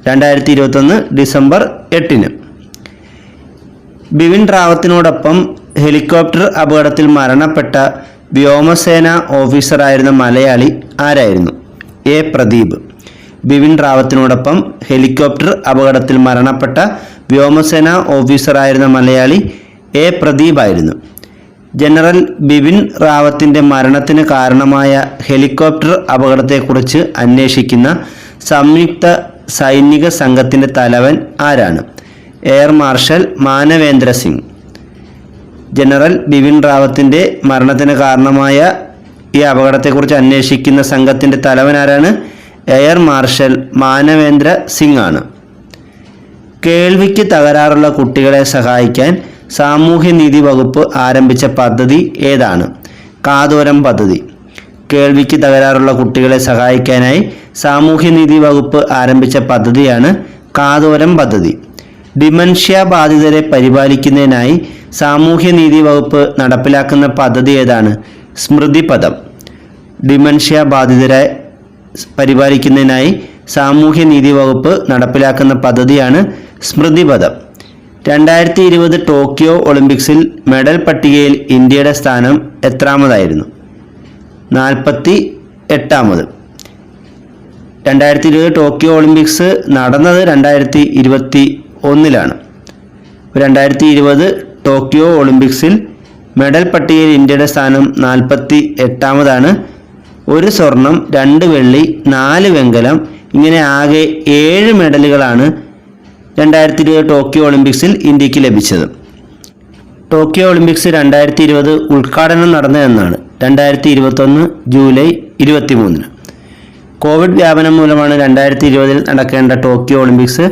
2021 ഡിസംബർ 8-ന്. ബിപിൻ റാവത്തിനോടൊപ്പം ഹെലികോപ്റ്റർ അപകടത്തിൽ മരണപ്പെട്ട വ്യോമസേന ഓഫീസറായിരുന്ന മലയാളി ആരായിരുന്നു? എ പ്രദീപ്. ബിപിൻ റാവത്തിനോടൊപ്പം ഹെലികോപ്റ്റർ അപകടത്തിൽ മരണപ്പെട്ട വ്യോമസേന ഓഫീസറായിരുന്ന മലയാളി എ പ്രദീപ് ആയിരുന്നു. ജനറൽ ബിപിൻ റാവത്തിൻ്റെ മരണത്തിന് കാരണമായ ഹെലികോപ്റ്റർ അപകടത്തെക്കുറിച്ച് അന്വേഷിക്കുന്ന സംയുക്ത സൈനിക സംഘത്തിൻ്റെ തലവൻ ആരാണ്? Air marshal Manavendra Singh. General Bipin റാവത്തിൻ്റെ മരണത്തിന് കാരണമായ ഈ അപകടത്തെക്കുറിച്ച് അന്വേഷിക്കുന്ന സംഘത്തിൻ്റെ തലവൻ ആരാണ്? എയർ മാർഷൽ മാനവേന്ദ്ര സിംഗ് ആണ്. കേൾവിക്ക് തകരാറുള്ള കുട്ടികളെ സഹായിക്കാൻ സാമൂഹ്യനീതി വകുപ്പ് ആരംഭിച്ച പദ്ധതി ഏതാണ്? കാതോരം പദ്ധതി. കേൾവിക്ക് തകരാറുള്ള കുട്ടികളെ സഹായിക്കാനായി സാമൂഹ്യനീതി വകുപ്പ് ആരംഭിച്ച പദ്ധതിയാണ് കാതോരം പദ്ധതി. ഡിമൻഷ്യ ബാധിതരെ പരിപാലിക്കുന്നതിനായി സാമൂഹ്യനീതി വകുപ്പ് നടപ്പിലാക്കുന്ന പദ്ധതി ഏതാണ്? സ്മൃതിപഥം. ഡിമൻഷ്യ ബാധിതരെ പരിപാലിക്കുന്നതിനായി സാമൂഹ്യനീതി വകുപ്പ് നടപ്പിലാക്കുന്ന പദ്ധതിയാണ് സ്മൃതിപഥം. 2020 ടോക്കിയോ ഒളിമ്പിക്സിൽ മെഡൽ പട്ടികയിൽ ഇന്ത്യയുടെ സ്ഥാനം എത്രാമതായിരുന്നു? 48ാമത്. 2020 ടോക്കിയോ ഒളിമ്പിക്സ് നടന്നത് 2021-ലാണ്. 2020 ടോക്കിയോ ഒളിമ്പിക്സിൽ മെഡൽ പട്ടികയിൽ ഇന്ത്യയുടെ സ്ഥാനം 48ാമതാണ്. 1 സ്വർണം, 2 വെള്ളി, 4 വെങ്കലം, ഇങ്ങനെ ആകെ 7 മെഡലുകളാണ് 2020 ടോക്കിയോ ഒളിമ്പിക്സിൽ ഇന്ത്യക്ക് ലഭിച്ചത്. ടോക്കിയോ ഒളിമ്പിക്സ് 2020 ഉദ്ഘാടനം നടന്നതെന്നാണ്? 2021 ജൂലൈ 23-ന്. കോവിഡ് വ്യാപനം മൂലമാണ് 2020 നടക്കേണ്ട ടോക്കിയോ ഒളിമ്പിക്സ്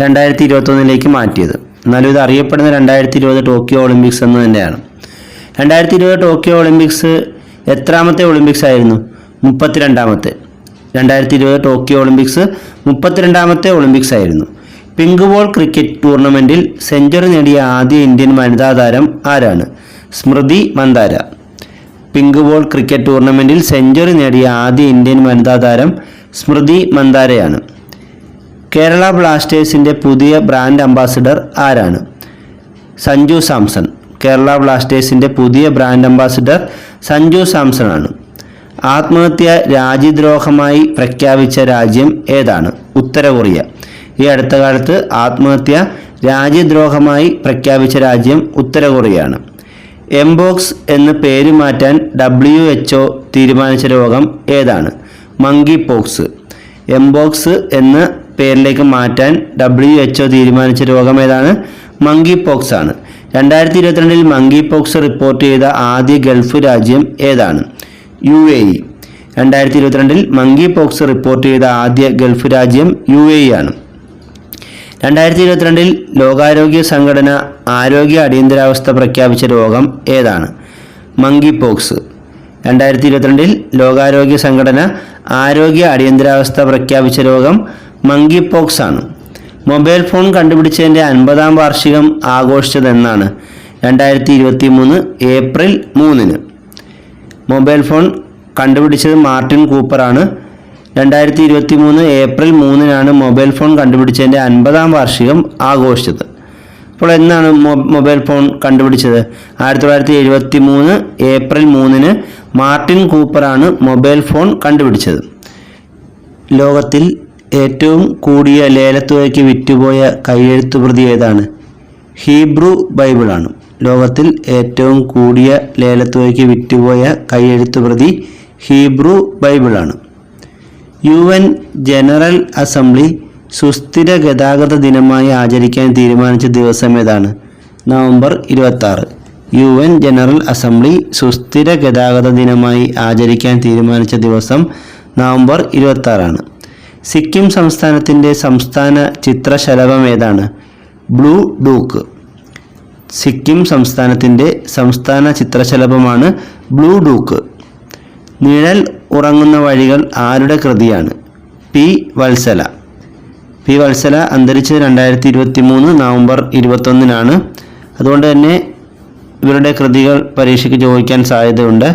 2021 മാറ്റിയത്. എന്നാലും ഇത് അറിയപ്പെടുന്ന 2020 ടോക്കിയോ ഒളിമ്പിക്സ് എന്ന് തന്നെയാണ്. 2020 ടോക്കിയോ ഒളിമ്പിക്സ് എത്രാമത്തെ ഒളിമ്പിക്സ് ആയിരുന്നു? 32ാമത്തെ. 2020 ടോക്കിയോ ഒളിമ്പിക്സ് 32ാമത്തെ ഒളിമ്പിക്സ് ആയിരുന്നു. പിങ്ക് ബോൾ ക്രിക്കറ്റ് ടൂർണമെന്റിൽ സെഞ്ചുറി നേടിയ ആദ്യ ഇന്ത്യൻ വനിതാ താരം ആരാണ്? Smriti Mandhana. Pink ball cricket ടൂർണമെന്റിൽ സെഞ്ചുറി നേടിയ ആദ്യ ഇന്ത്യൻ വനിതാ താരം സ്മൃതി മന്ദാനയാണ്. കേരള ബ്ലാസ്റ്റേഴ്സിന്റെ പുതിയ ബ്രാൻഡ് അംബാസിഡർ ആരാണ്? സഞ്ജു സാംസൺ. കേരള ബ്ലാസ്റ്റേഴ്സിന്റെ പുതിയ ബ്രാൻഡ് അംബാസിഡർ സഞ്ജു സാംസൺ ആണ്. ആത്മഹത്യ രാജ്യദ്രോഹമായി പ്രഖ്യാപിച്ച രാജ്യം ഏതാണ്? ഉത്തര കൊറിയ. ഈ അടുത്ത കാലത്ത് ആത്മഹത്യ രാജ്യദ്രോഹമായി പ്രഖ്യാപിച്ച രാജ്യം ഉത്തര കൊറിയയാണ്. എംബോക്സ് എന്ന് പേര് മാറ്റാൻ WHO തീരുമാനിച്ച രോഗം ഏതാണ്? Monkey pox. എംബോക്സ് എന്ന പേരിലേക്ക് മാറ്റാൻ WHO തീരുമാനിച്ച രോഗം ഏതാണ്? മങ്കി പോക്സ് ആണ്. 2022 മങ്കി പോക്സ് റിപ്പോർട്ട് ചെയ്ത ആദ്യ ഗൾഫ് രാജ്യം ഏതാണ്? UAE. 2022 മങ്കി പോക്സ് റിപ്പോർട്ട് ചെയ്ത ആദ്യ ഗൾഫ് രാജ്യം UAE ആണ്. 2022 ലോകാരോഗ്യ സംഘടന ആരോഗ്യ അടിയന്തരാവസ്ഥ പ്രഖ്യാപിച്ച രോഗം ഏതാണ്? Monkey pox. 2022 ലോകാരോഗ്യ സംഘടന ആരോഗ്യ അടിയന്തരാവസ്ഥ പ്രഖ്യാപിച്ച രോഗം മങ്കി പോക്സ് ആണ്. മൊബൈൽ ഫോൺ കണ്ടുപിടിച്ചതിൻ്റെ 50-ാം വാർഷികം ആഘോഷിച്ചതെന്നാണ്? 2023 ഏപ്രിൽ 3-ന്. മൊബൈൽ ഫോൺ കണ്ടുപിടിച്ചത് മാർട്ടിൻ കൂപ്പറാണ്. 2023 ഏപ്രിൽ 3-നാണ് മൊബൈൽ ഫോൺ കണ്ടുപിടിച്ചതിൻ്റെ 50-ാം വാർഷികം ആഘോഷിച്ചത്. അപ്പോൾ എന്നാണ് മൊബൈൽ ഫോൺ കണ്ടുപിടിച്ചത്? 1973 ഏപ്രിൽ 3-ന് മാർട്ടിൻ കൂപ്പറാണ് മൊബൈൽ ഫോൺ കണ്ടുപിടിച്ചത്. ലോകത്തിൽ ഏറ്റവും കൂടിയ ലേലത്തുകയ്ക്ക് വിറ്റുപോയ കൈയെഴുത്തുപ്രതി ഏതാണ്? ഹീബ്രു ബൈബിളാണ്. ലോകത്തിൽ ഏറ്റവും കൂടിയ ലേലത്തുകയ്ക്ക് വിറ്റുപോയ കൈയെഴുത്തുപ്രതി ഹീബ്രു ബൈബിളാണ്. UN ജനറൽ അസംബ്ലി സുസ്ഥിര ഗതാഗത ദിനമായി ആചരിക്കാൻ തീരുമാനിച്ച ദിവസം ഏതാണ്? നവംബർ 26. UN ജനറൽ അസംബ്ലി സുസ്ഥിര ഗതാഗത ദിനമായി ആചരിക്കാൻ തീരുമാനിച്ച ദിവസം നവംബർ 26 സിക്കിം സംസ്ഥാനത്തിൻ്റെ സംസ്ഥാന ചിത്രശലഭം ഏതാണ്? Blue Duke. സിക്കിം സംസ്ഥാനത്തിൻ്റെ സംസ്ഥാന ചിത്രശലഭമാണ് ബ്ലൂ ഡൂക്ക്. നിഴൽ ഉറങ്ങുന്ന വഴികൾ ആരുടെ കൃതിയാണ്? P. വത്സല. P. വത്സല അന്തരിച്ചത് 2023 നവംബർ 21-നാണ്. അതുകൊണ്ട് തന്നെ ഇവരുടെ കൃതികൾ പരീക്ഷയ്ക്ക് ചോദിക്കാൻ സാധ്യതയുണ്ട്.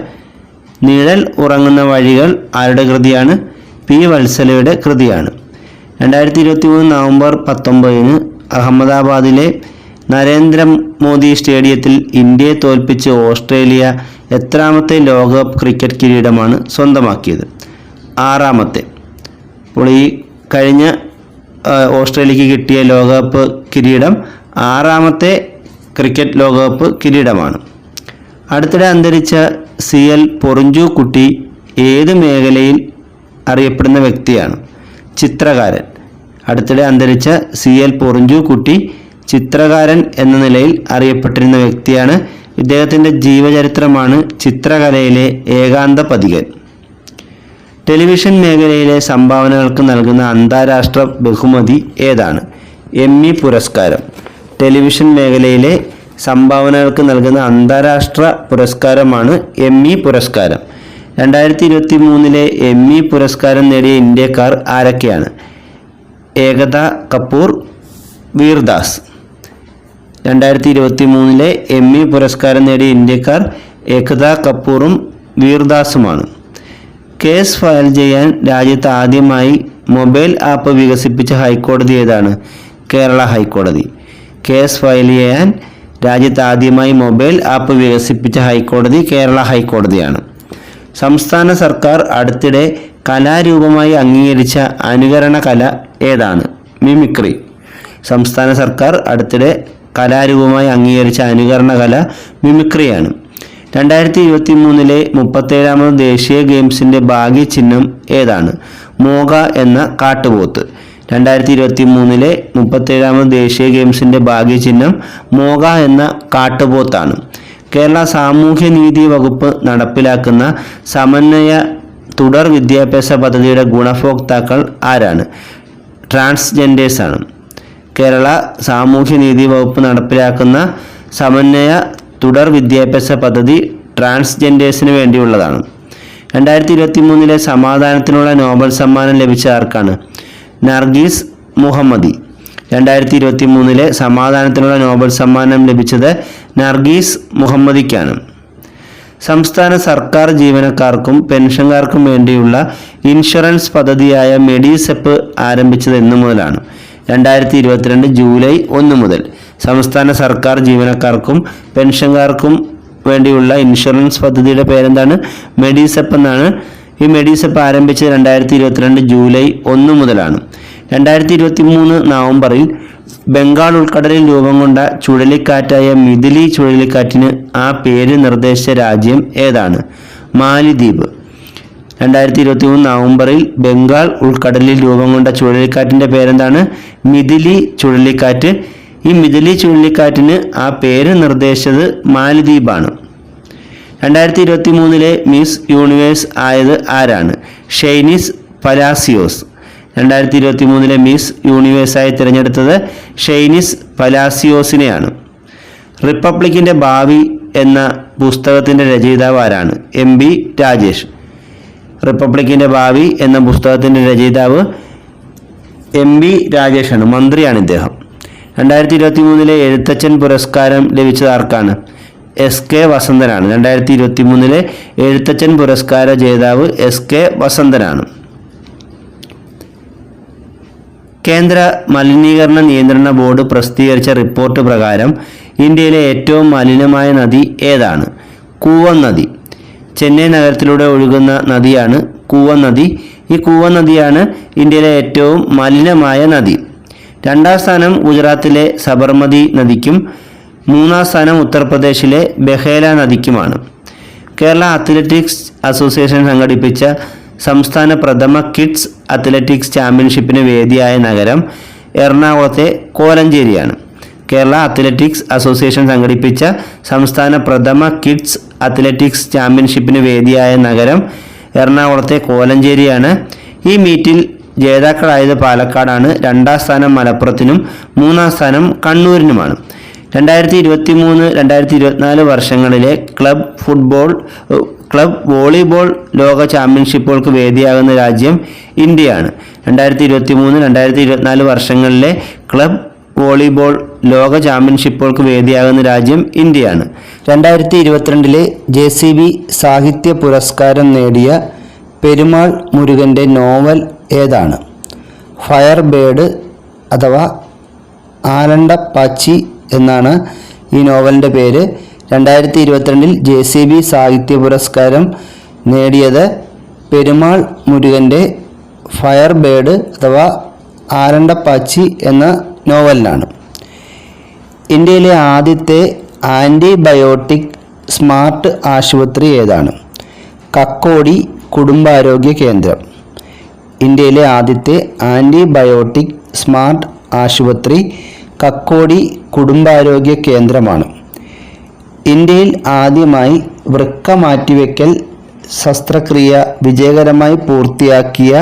നിഴൽ ഉറങ്ങുന്ന വഴികൾ ആരുടെ കൃതിയാണ്? P. വത്സലയുടെ കൃതിയാണ്. 2023 നവംബർ 19-ന് അഹമ്മദാബാദിലെ നരേന്ദ്രമോദി സ്റ്റേഡിയത്തിൽ ഇന്ത്യയെ തോൽപ്പിച്ച് ഓസ്ട്രേലിയ എത്രാമത്തെ ലോകകപ്പ് ക്രിക്കറ്റ് കിരീടമാണ് സ്വന്തമാക്കിയത്? 6ാമത്തെ. അപ്പോൾ ഈ കഴിഞ്ഞ ഓസ്ട്രേലിയക്ക് കിട്ടിയ ലോകകപ്പ് കിരീടം 6ാമത്തെ ക്രിക്കറ്റ് ലോകകപ്പ് കിരീടമാണ്. അടുത്തിടെ അന്തരിച്ച CL പൊറിഞ്ചു കുട്ടി ഏത് മേഖലയിൽ അറിയപ്പെടുന്ന വ്യക്തിയാണ്? ചിത്രകാരൻ. അടുത്തിടെ അന്തരിച്ച CL പൊറിഞ്ചു കുട്ടി ചിത്രകാരൻ എന്ന നിലയിൽ അറിയപ്പെട്ടിരുന്ന വ്യക്തിയാണ്. ഇദ്ദേഹത്തിൻ്റെ ജീവചരിത്രമാണ് ചിത്രകലയിലെ ഏകാന്ത പഥികൻ. ടെലിവിഷൻ മേഖലയിലെ സംഭാവനകൾക്ക് നൽകുന്ന അന്താരാഷ്ട്ര ബഹുമതി ഏതാണ്? എമ്മി പുരസ്കാരം. ടെലിവിഷൻ മേഖലയിലെ സംഭാവനകൾക്ക് നൽകുന്ന അന്താരാഷ്ട്ര പുരസ്കാരമാണ് എമ്മി പുരസ്കാരം. 2023 എമ്മി പുരസ്കാരം നേടിയ ഇന്ത്യക്കാർ ആരൊക്കെയാണ്? ഏകത കപൂർ, വീർദാസ്. 2023 എമ്മി പുരസ്കാരം നേടിയ ഇന്ത്യക്കാർ ഏകത കപൂറും വീർദാസുമാണ്. കേസ് ഫയൽ ചെയ്യാൻ രാജ്യത്ത് ആദ്യമായി മൊബൈൽ ആപ്പ് വികസിപ്പിച്ച ഹൈക്കോടതി ഏതാണ്? കേരള ഹൈക്കോടതി. കേസ് ഫയൽ ചെയ്യാൻ രാജ്യത്ത് ആദ്യമായി മൊബൈൽ ആപ്പ് വികസിപ്പിച്ച ഹൈക്കോടതി കേരള ഹൈക്കോടതിയാണ്. സംസ്ഥാന സർക്കാർ അടുത്തിടെ കലാരൂപമായി അംഗീകരിച്ച അനുകരണ കല ഏതാണ്? മിമിക്രി. സംസ്ഥാന സർക്കാർ അടുത്തിടെ കലാരൂപമായി അംഗീകരിച്ച അനുകരണ കല മിമിക്രിയാണ്. 2023 37ാമത് ദേശീയ ഗെയിംസിൻ്റെ ഭാഗ്യചിഹ്നം ഏതാണ്? മോഗ എന്ന കാട്ടുപോത്ത്. 2023 37ാമത് ദേശീയ ഗെയിംസിൻ്റെ ഭാഗ്യചിഹ്നം മോഗ എന്ന കാട്ടുപോത്താണ്. കേരള സാമൂഹ്യനീതി വകുപ്പ് നടപ്പിലാക്കുന്ന സമന്വയ തുടർ വിദ്യാഭ്യാസ പദ്ധതിയുടെ ഗുണഭോക്താക്കൾ ആരാണ്? ട്രാൻസ്ജെൻഡേഴ്സാണ്. കേരള സാമൂഹ്യനീതി വകുപ്പ് നടപ്പിലാക്കുന്ന സമന്വയ തുടർ വിദ്യാഭ്യാസ പദ്ധതി ട്രാൻസ്ജെൻഡേഴ്സിന് വേണ്ടിയുള്ളതാണ്. 2023 സമാധാനത്തിനുള്ള നോബൽ സമ്മാനം ലഭിച്ച ആർക്കാണ്? നർഗീസ് മുഹമ്മദി. 2023 സമാധാനത്തിനുള്ള നോബൽ സമ്മാനം ലഭിച്ചത് നർഗീസ് മുഹമ്മദിക്കാണ്. സംസ്ഥാന സർക്കാർ ജീവനക്കാർക്കും പെൻഷൻകാർക്കും വേണ്ടിയുള്ള ഇൻഷുറൻസ് പദ്ധതിയായ മെഡിസെപ്പ് ആരംഭിച്ചത് എന്നു മുതലാണ്? 2022 ജൂലൈ 1 മുതൽ സംസ്ഥാന സർക്കാർ ജീവനക്കാർക്കും പെൻഷൻകാർക്കും വേണ്ടിയുള്ള ഇൻഷുറൻസ് പദ്ധതിയുടെ പേരെന്താണ്? മെഡിസെപ്പ് എന്നാണ്. ഈ മെഡിസെപ്പ് ആരംഭിച്ചത് 2022 ജൂലൈ 1 മുതലാണ്. 2023 നവംബറിൽ ബംഗാൾ ഉൾക്കടലിൽ രൂപം കൊണ്ട ചുഴലിക്കാറ്റായ മിഥിലി ചുഴലിക്കാറ്റിന് ആ പേര് നിർദ്ദേശിച്ച രാജ്യം ഏതാണ്? മാലിദ്വീപ്. 2023 നവംബറിൽ ബംഗാൾ ഉൾക്കടലിൽ രൂപം കൊണ്ട ചുഴലിക്കാറ്റിൻ്റെ പേരെന്താണ്? മിഥിലി ചുഴലിക്കാറ്റ്. ഈ മിഥിലി ചുഴലിക്കാറ്റിന് ആ പേര് നിർദ്ദേശിച്ചത് മാലിദ്വീപാണ്. 2023 മിസ് യൂണിവേഴ്സ് ആയത് ആരാണ്? ഷെയ്നിസ് പലാസിയോസ്. 2023 മിസ് യൂണിവേഴ്സായി തിരഞ്ഞെടുത്തത് ഷെയ്നിസ് പലാസിയോസിനെയാണ്. റിപ്പബ്ലിക്കിൻ്റെ ഭാവി എന്ന പുസ്തകത്തിൻ്റെ രചയിതാവ് ആരാണ്? MB രാജേഷ്. റിപ്പബ്ലിക്കിൻ്റെ ഭാവി എന്ന പുസ്തകത്തിൻ്റെ രചയിതാവ് MB രാജേഷാണ്, മന്ത്രിയാണ് ഇദ്ദേഹം. 2023 എഴുത്തച്ഛൻ പുരസ്കാരം ലഭിച്ചത് ആർക്കാണ്? SK വസന്തനാണ്. 2023 എഴുത്തച്ഛൻ പുരസ്കാര ജേതാവ് SK വസന്തനാണ്. കേന്ദ്ര മലിനീകരണ നിയന്ത്രണ ബോർഡ് പ്രസിദ്ധീകരിച്ച റിപ്പോർട്ട് പ്രകാരം ഇന്ത്യയിലെ ഏറ്റവും മലിനമായ നദി ഏതാണ്? കൂവം നദി. ചെന്നൈ നഗരത്തിലൂടെ ഒഴുകുന്ന നദിയാണ് കൂവം നദി. ഈ കൂവം നദിയാണ് ഇന്ത്യയിലെ ഏറ്റവും മലിനമായ നദി. 2ാം സ്ഥാനം ഗുജറാത്തിലെ സബർമതി നദിക്കും 3ാം സ്ഥാനം ഉത്തർപ്രദേശിലെ ബഹേല നദിക്കുമാണ്. കേരള അത്ലറ്റിക്സ് അസോസിയേഷൻ സംഘടിപ്പിച്ച സംസ്ഥാന പ്രഥമ കിഡ്സ് അത്ലറ്റിക്സ് ചാമ്പ്യൻഷിപ്പിന് വേദിയായ നഗരം എറണാകുളത്തെ കോലഞ്ചേരിയാണ്. കേരള അത്ലറ്റിക്സ് അസോസിയേഷൻ സംഘടിപ്പിച്ച സംസ്ഥാന പ്രഥമ കിഡ്സ് അത്ലറ്റിക്സ് ചാമ്പ്യൻഷിപ്പിന് വേദിയായ നഗരം എറണാകുളത്തെ കോലഞ്ചേരിയാണ്. ഈ മീറ്റിൽ ജേതാക്കളായത് പാലക്കാടാണ്. 2ാം സ്ഥാനം മലപ്പുറത്തിനും 3ാം സ്ഥാനം കണ്ണൂരിനുമാണ്. 2023-2024 വർഷങ്ങളിലെ ക്ലബ് വോളിബോൾ ലോക ചാമ്പ്യൻഷിപ്പുകൾക്ക് വേദിയാകുന്ന രാജ്യം ഇന്ത്യയാണ്. 2023-2024 വർഷങ്ങളിലെ ക്ലബ് വോളിബോൾ ലോക ചാമ്പ്യൻഷിപ്പുകൾക്ക് വേദിയാകുന്ന രാജ്യം ഇന്ത്യയാണ്. 2022 JCB സാഹിത്യ പുരസ്കാരം നേടിയ പെരുമാൾ മുരുകൻ്റെ നോവൽ ഏതാണ്? ഫയർ ബേർഡ് അഥവാ ആലണ്ടപ്പാച്ചി എന്നാണ് ഈ നോവലിൻ്റെ പേര്. 2022 JCB സാഹിത്യ പുരസ്കാരം നേടിയത് പെരുമാൾ മുരുകൻ്റെ ഫയർ ബേർഡ് അഥവാ ആലണ്ടപ്പാച്ചി എന്ന നോവലിനാണ്. ഇന്ത്യയിലെ ആദ്യത്തെ ആൻറ്റിബയോട്ടിക് സ്മാർട്ട് ആശുപത്രി ഏതാണ്? കക്കോടി കുടുംബാരോഗ്യ കേന്ദ്രം. ഇന്ത്യയിലെ ആദ്യത്തെ ആൻറ്റിബയോട്ടിക് സ്മാർട്ട് ആശുപത്രി കക്കോടി കുടുംബാരോഗ്യ കേന്ദ്രമാണ്. ഇന്ത്യയിൽ ആദ്യമായി വൃക്ക മാറ്റിവെക്കൽ ശസ്ത്രക്രിയ വിജയകരമായി പൂർത്തിയാക്കിയ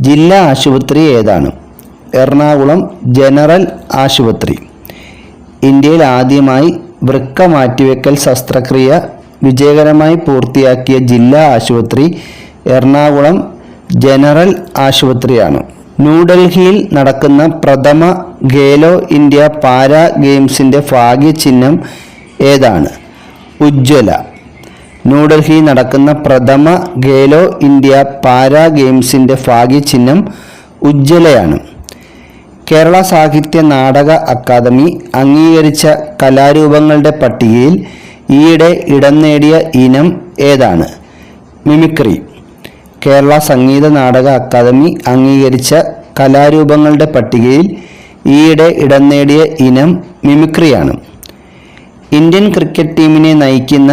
ജില്ലാ ആശുപത്രി ഏതാണ്? എറണാകുളം ജനറൽ ആശുപത്രി. ഇന്ത്യയിൽ ആദ്യമായി വൃക്ക മാറ്റിവെക്കൽ ശസ്ത്രക്രിയ വിജയകരമായി പൂർത്തിയാക്കിയ ജില്ലാ ആശുപത്രി എറണാകുളം ജനറൽ ആശുപത്രിയാണ്. ന്യൂഡൽഹിയിൽ നടക്കുന്ന പ്രഥമ ഖേലോ ഇന്ത്യ പാരാ ഗെയിംസിൻ്റെ ഭാഗ്യചിഹ്നം ഏതാണ്? ഉജ്ജ്വല. ന്യൂഡൽഹിയിൽ നടക്കുന്ന പ്രഥമ ഖേലോ ഇന്ത്യ പാരാ ഗെയിംസിൻ്റെ ഭാഗ്യചിഹ്നം ഉജ്ജ്വലയാണ്. കേരള സാഹിത്യ നാടക അക്കാദമി അംഗീകരിച്ച കലാരൂപങ്ങളുടെ പട്ടികയിൽ ഈയിടെ ഇടം നേടിയ ഇനം ഏതാണ്? മിമിക്രി. കേരള സംഗീത നാടക അക്കാദമി അംഗീകരിച്ച കലാരൂപങ്ങളുടെ പട്ടികയിൽ ഈയിടെ ഇടം നേടിയ ഇനം മിമിക്രിയാണ്. ഇന്ത്യൻ ക്രിക്കറ്റ് ടീമിനെ നയിക്കുന്ന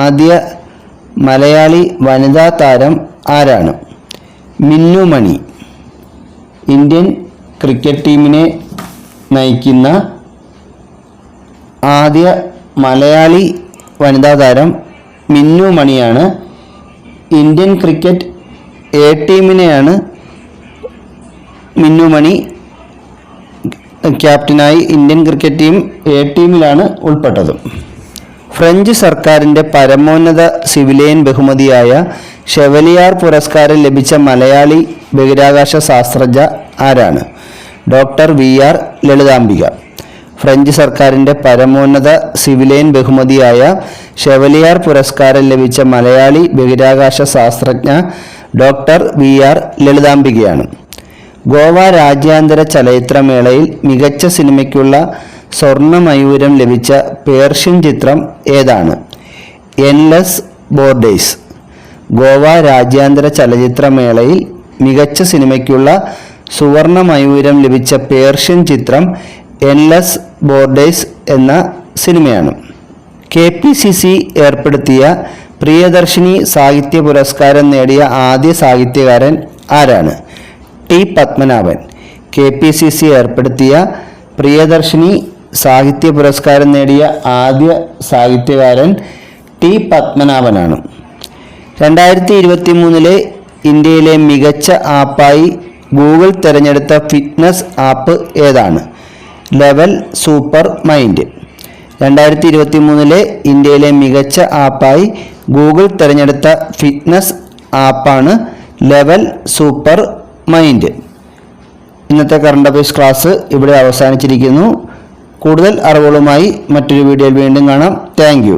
ആദ്യ മലയാളി വനിതാ താരം ആരാണ്? മിന്നു മണി. ഇന്ത്യൻ ക്രിക്കറ്റ് ടീമിനെ നയിക്കുന്ന ആദ്യ മലയാളി വനിതാ താരം മിന്നു മണിയാണ്. ഇന്ത്യൻ ക്രിക്കറ്റ് എ ടീമിനെയാണ് മിന്നു മണി ക്യാപ്റ്റനായി ഇന്ത്യൻ ക്രിക്കറ്റ് ടീം എ ടീമിലാണ് ഉൾപ്പെട്ടത്. ഫ്രഞ്ച് സർക്കാരിൻ്റെ പരമോന്നത സിവിലിയൻ ബഹുമതിയായ ഷെവലിയാർ പുരസ്കാരം ലഭിച്ച മലയാളി ബഹിരാകാശ ശാസ്ത്രജ്ഞ ആരാണ്? Doctor VR Lalithambika. ഫ്രഞ്ച് സർക്കാരിൻ്റെ പരമോന്നത സിവിലിയൻ ബഹുമതിയായ ഷെവലിയർ പുരസ്കാരം ലഭിച്ച മലയാളി ബഹിരാകാശ ശാസ്ത്രജ്ഞ ഡോക്ടർ VR ലളിതാംബികയാണ്. ഗോവ രാജ്യാന്തര ചലച്ചിത്രമേളയിൽ മികച്ച സിനിമയ്ക്കുള്ള സ്വർണ്ണമയൂരം ലഭിച്ച പേർഷ്യൻ ചിത്രം ഏതാണ്? Endless borders. ഗോവ രാജ്യാന്തര ചലച്ചിത്രമേളയിൽ മികച്ച സിനിമയ്ക്കുള്ള സുവർണമയൂരം ലഭിച്ച പേർഷ്യൻ ചിത്രം എൻലെസ് ബോർഡേഴ്സ് എന്ന സിനിമയാണ്. KPCC ഏർപ്പെടുത്തിയ പ്രിയദർശിനി സാഹിത്യ പുരസ്കാരം നേടിയ ആദ്യ സാഹിത്യകാരൻ ആരാണ്? T. പത്മനാഭൻ. KPCC ഏർപ്പെടുത്തിയ പ്രിയദർശിനി സാഹിത്യ പുരസ്കാരം നേടിയ ആദ്യ സാഹിത്യകാരൻ T. പത്മനാഭനാണ്. 2023 ഇന്ത്യയിലെ മികച്ച ആപ്പായി ഗൂഗിൾ തിരഞ്ഞെടുത്ത ഫിറ്റ്നസ് ആപ്പ് ഏതാണ്? Level super mind. 2023 ഇന്ത്യയിലെ മികച്ച ആപ്പായി ഗൂഗിൾ തിരഞ്ഞെടുത്ത ഫിറ്റ്നസ് ആപ്പാണ് ലെവൽ സൂപ്പർ മൈൻഡ്. ഇന്നത്തെ കറണ്ട് അഫയേഴ്സ് ക്ലാസ് ഇവിടെ അവസാനിച്ചിരിക്കുന്നു. കൂടുതൽ അറിവുകളുമായി മറ്റൊരു വീഡിയോയിൽ വീണ്ടും കാണാം. Thank you.